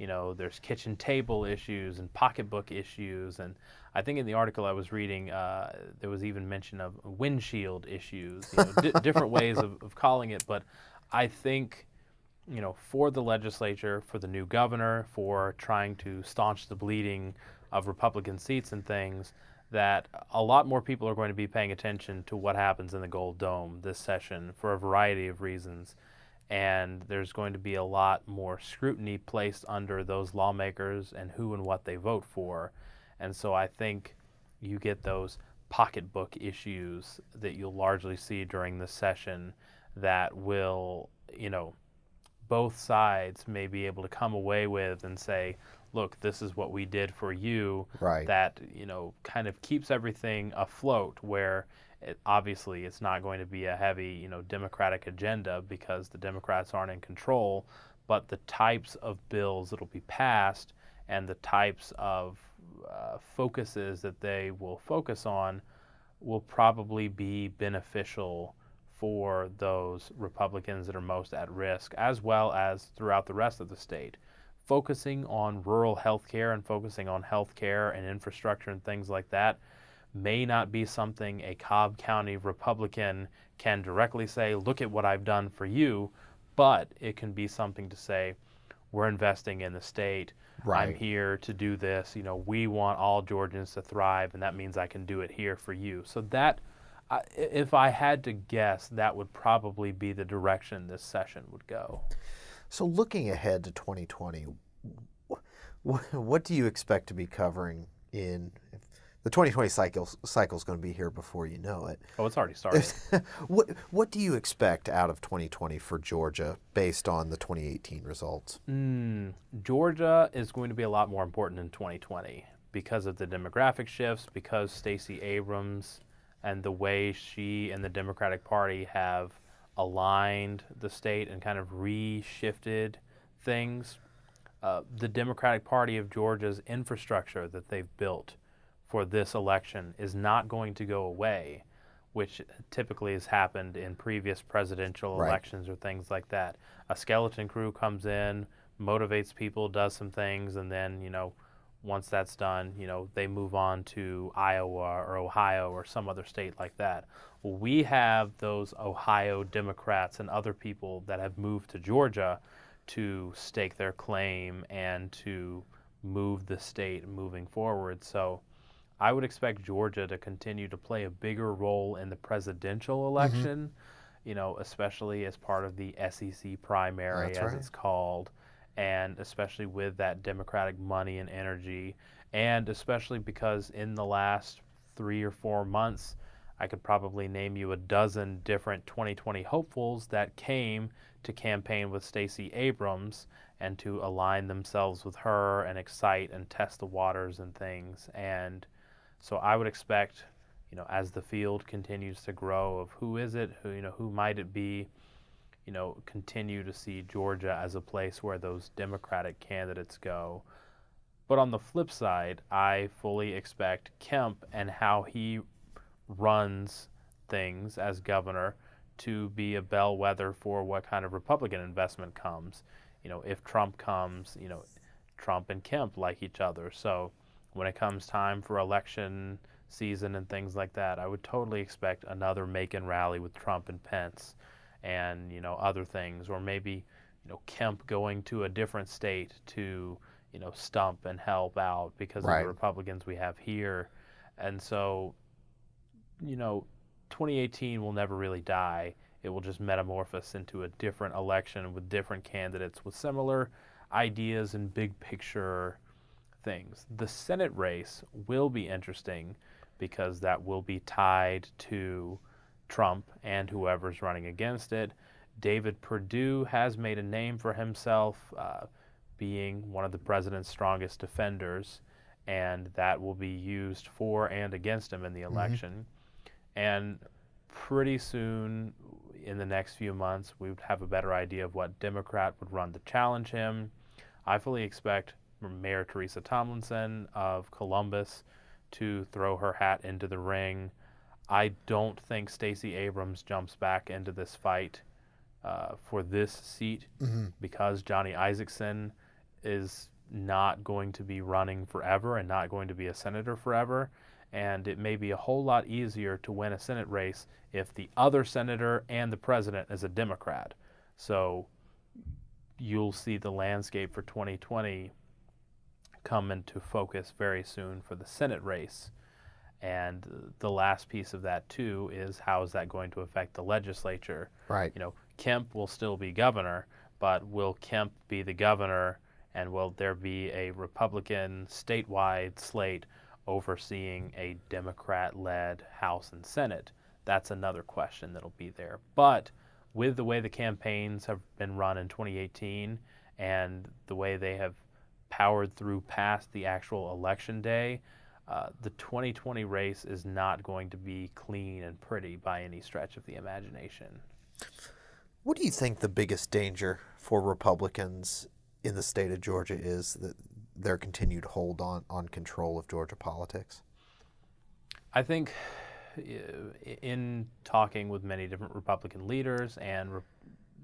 Speaker 2: There's kitchen table issues and pocketbook issues, and I think in the article I was reading, there was even mention of windshield issues, different ways of calling it. But I think, for the legislature, for the new governor, for trying to staunch the bleeding of Republican seats and things, that a lot more people are going to be paying attention to what happens in the Gold Dome this session for a variety of reasons. And there's going to be a lot more scrutiny placed under those lawmakers and who and what they vote for. And so I think you get those pocketbook issues that you'll largely see during this session that will, both sides may be able to come away with and say, look, this is what we did for you.
Speaker 1: Right.
Speaker 2: That, kind of keeps everything afloat, where obviously it's not going to be a heavy, Democratic agenda because the Democrats aren't in control, but the types of bills that'll be passed and the types of focuses that they will focus on will probably be beneficial for those Republicans that are most at risk, as well as throughout the rest of the state. Focusing on rural health care and focusing on health care and infrastructure and things like that may not be something a Cobb County Republican can directly say, look at what I've done for you, but it can be something to say, we're investing in the state.
Speaker 1: Right.
Speaker 2: I'm here to do this. We want all Georgians to thrive, and that means I can do it here for you. So that, if I had to guess, that would probably be the direction this session would go.
Speaker 1: So looking ahead to 2020, what do you expect to be covering in the 2020 cycle is going to be here before you know it.
Speaker 2: Oh, it's already started.
Speaker 1: What do you expect out of 2020 for Georgia based on the 2018 results?
Speaker 2: Georgia is going to be a lot more important in 2020 because of the demographic shifts, because Stacey Abrams and the way she and the Democratic Party have aligned the state and kind of reshifted things. The Democratic Party of Georgia's infrastructure that they've built for this election is not going to go away, which typically has happened in previous presidential elections or things like that. A skeleton crew comes in, motivates people, does some things, and then, once that's done, they move on to Iowa or Ohio or some other state like that. Well, we have those Ohio Democrats and other people that have moved to Georgia to stake their claim and to move the state moving forward. So I would expect Georgia to continue to play a bigger role in the presidential election, especially as part of the SEC primary, as it's called, and especially with that Democratic money and energy, and especially because in the last 3 or 4 months, I could probably name you a dozen different 2020 hopefuls that came to campaign with Stacey Abrams and to align themselves with her and excite and test the waters and things. And so I would expect, as the field continues to grow of who is it, who might it be, continue to see Georgia as a place where those Democratic candidates go. But on the flip side, I fully expect Kemp and how he runs things as governor to be a bellwether for what kind of Republican investment comes. If Trump comes, Trump and Kemp like each other. So when it comes time for election season and things like that, I would totally expect another Macon rally with Trump and Pence and, other things, or maybe, Kemp going to a different state to, stump and help out because of the Republicans we have here. And so, 2018 will never really die. It will just metamorphose into a different election with different candidates with similar ideas and big picture things. The Senate race will be interesting because that will be tied to Trump and whoever's running against it. David Perdue has made a name for himself being one of the president's strongest defenders, and that will be used for and against him in the election. And pretty soon, in the next few months, we would have a better idea of what Democrat would run to challenge him. I fully expect Mayor Teresa Tomlinson of Columbus to throw her hat into the ring. I don't think Stacey Abrams jumps back into this fight for this seat because Johnny Isakson is not going to be running forever and not going to be a senator forever. And it may be a whole lot easier to win a Senate race if the other senator and the president is a Democrat. So you'll see the landscape for 2020 come into focus very soon for the Senate race. And the last piece of that, too, is how is that going to affect the legislature?
Speaker 1: Right.
Speaker 2: Kemp will still be governor, but will Kemp be the governor, and will there be a Republican statewide slate overseeing a Democrat-led House and Senate? That's another question that'll be there. But with the way the campaigns have been run in 2018 and the way they have powered through past the actual election day, the 2020 race is not going to be clean and pretty by any stretch of the imagination.
Speaker 1: What do you think the biggest danger for Republicans in the state of Georgia is, that their continued hold on control of Georgia politics?
Speaker 2: I think in talking with many different Republican leaders and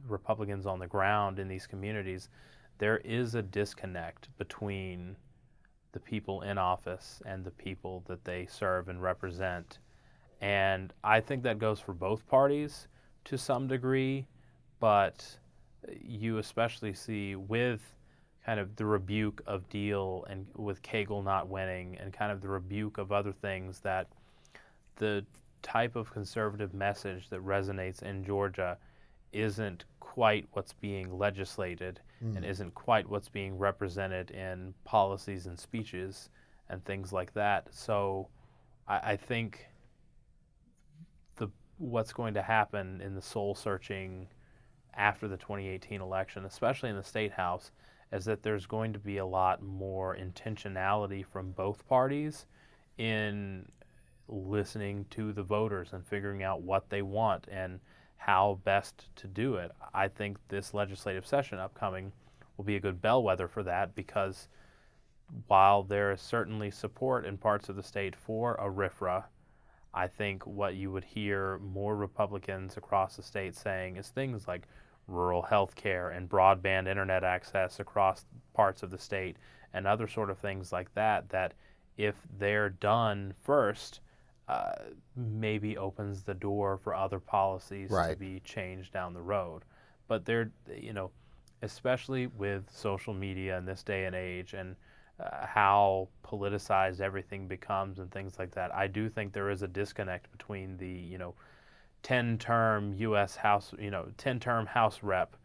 Speaker 2: Republicans on the ground in these communities, there is a disconnect between the people in office and the people that they serve and represent. And I think that goes for both parties to some degree, but you especially see with kind of the rebuke of Deal and with Cagle not winning and kind of the rebuke of other things, that the type of conservative message that resonates in Georgia isn't quite what's being legislated and isn't quite what's being represented in policies and speeches and things like that. So I think what's going to happen in the soul searching after the 2018 election, especially in the state house, is that there's going to be a lot more intentionality from both parties in listening to the voters and figuring out what they want and how best to do it. I think this legislative session upcoming will be a good bellwether for that, because while there is certainly support in parts of the state for a RFRA, I think what you would hear more Republicans across the state saying is things like rural health care and broadband internet access across parts of the state and other sort of things like that, that if they're done first, maybe opens the door for other policies to be changed down the road. But they're, especially with social media in this day and age and how politicized everything becomes and things like that, I do think there is a disconnect between the, 10-term U.S. House, 10-term House rep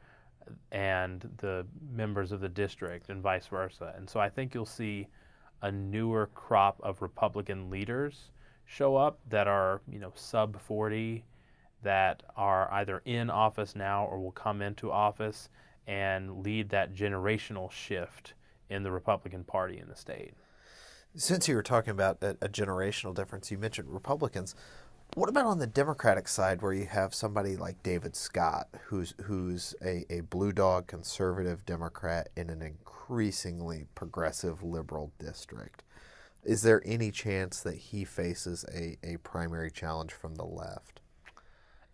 Speaker 2: and the members of the district and vice versa. And so I think you'll see a newer crop of Republican leaders show up that are, sub 40, that are either in office now or will come into office and lead that generational shift in the Republican Party in the state.
Speaker 1: Since you were talking about a generational difference, you mentioned Republicans. What about on the Democratic side, where you have somebody like David Scott, who's a blue dog conservative Democrat in an increasingly progressive liberal district? Is there any chance that he faces a primary challenge from the left?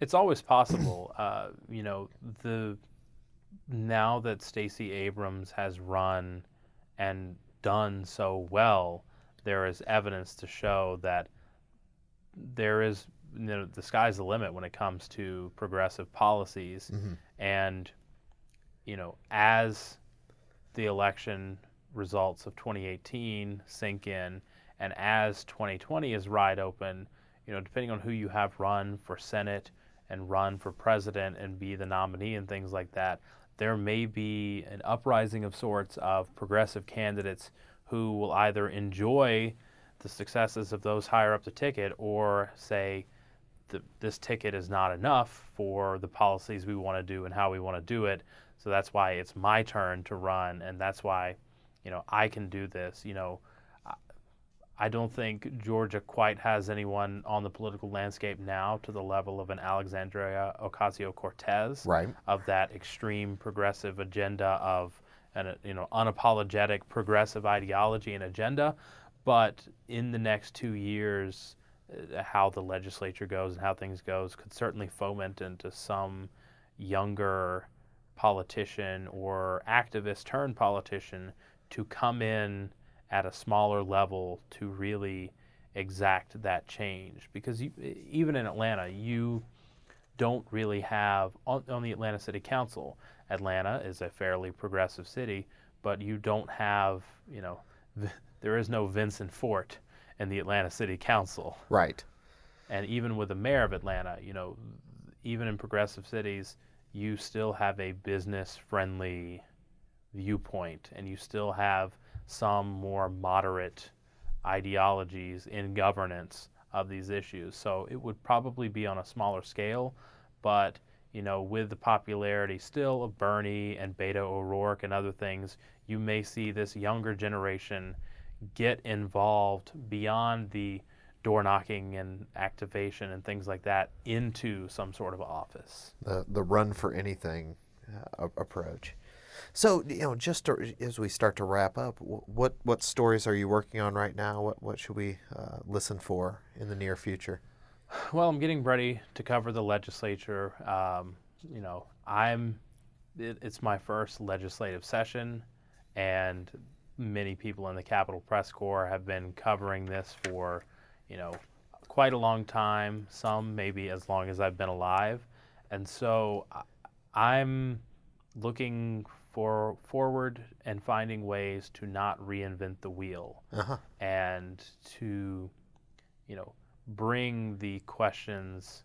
Speaker 2: It's always possible. Now that Stacey Abrams has run and done so well, there is evidence to show that there is, the sky's the limit when it comes to progressive policies.
Speaker 1: Mm-hmm.
Speaker 2: And, as the election results of 2018 sink in, and as 2020 is wide open, depending on who you have run for Senate and run for president and be the nominee and things like that, there may be an uprising of sorts of progressive candidates who will either enjoy the successes of those higher up the ticket or say this ticket is not enough for the policies we want to do and how we want to do it. So that's why it's my turn to run, and that's why, I can do this. I don't think Georgia quite has anyone on the political landscape now to the level of an Alexandria Ocasio-Cortez,
Speaker 1: right,
Speaker 2: of that extreme progressive agenda of an unapologetic progressive ideology and agenda. But in the next 2 years, how the legislature goes and how things goes could certainly foment into some younger politician or activist turned politician to come in at a smaller level to really exact that change. Because even in Atlanta, you don't really have, on the Atlanta City Council, Atlanta is a fairly progressive city, but you don't have, there is no Vincent Fort in the Atlanta City Council.
Speaker 1: Right.
Speaker 2: And even with the mayor of Atlanta, even in progressive cities, you still have a business-friendly viewpoint, and you still have some more moderate ideologies in governance of these issues. So it would probably be on a smaller scale, but with the popularity still of Bernie and Beto O'Rourke and other things, you may see this younger generation get involved beyond the door knocking and activation and things like that into some sort of office.
Speaker 1: The run for anything approach. So, just as we start to wrap up, what stories are you working on right now? What should we listen for in the near future?
Speaker 2: Well, I'm getting ready to cover the legislature. It's my first legislative session, and many people in the Capitol Press Corps have been covering this for, quite a long time, some maybe as long as I've been alive. And so I'm looking forward and finding ways to not reinvent the wheel, and to, bring the questions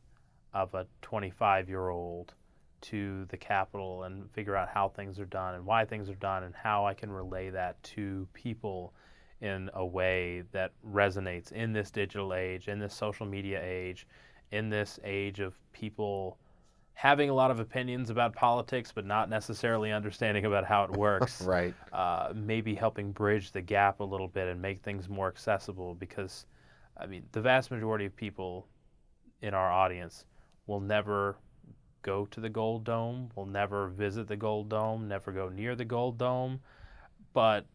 Speaker 2: of a 25-year-old to the Capitol and figure out how things are done and why things are done and how I can relay that to people in a way that resonates in this digital age, in this social media age, in this age of people having a lot of opinions about politics but not necessarily understanding about how it works.
Speaker 1: Right.
Speaker 2: Maybe helping bridge the gap a little bit and make things more accessible, because the vast majority of people in our audience will never go to the Gold Dome, will never visit the Gold Dome, never go near the Gold Dome, but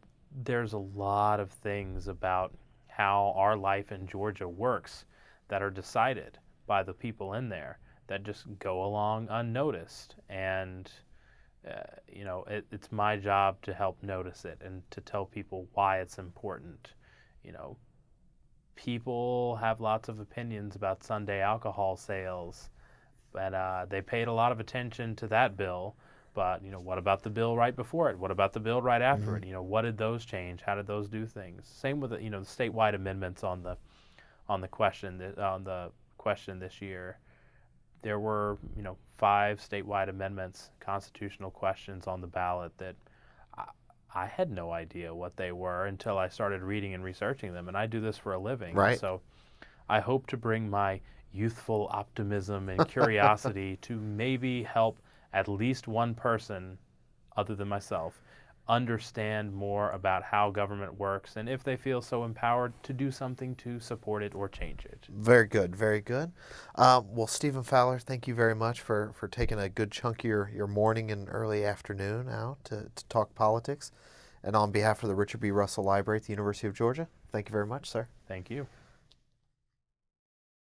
Speaker 2: there's a lot of things about how our life in Georgia works that are decided by the people in there that just go along unnoticed. And, it's my job to help notice it and to tell people why it's important. People have lots of opinions about Sunday alcohol sales, but they paid a lot of attention to that bill. But, what about the bill right before it? What about the bill right after it? What did those change? How did those do things? Same with the statewide amendments on the question this year. There were 5 statewide amendments, constitutional questions on the ballot that I had no idea what they were until I started reading and researching them. And I do this for a living.
Speaker 1: Right.
Speaker 2: So I hope to bring my youthful optimism and curiosity to maybe help at least one person, other than myself, understand more about how government works, and if they feel so empowered, to do something to support it or change it.
Speaker 1: Very good, very good. Well, Stephen Fowler, thank you very much for taking a good chunk of your morning and early afternoon out to talk politics. And on behalf of the Richard B. Russell Library at the University of Georgia, thank you very much, sir.
Speaker 2: Thank you.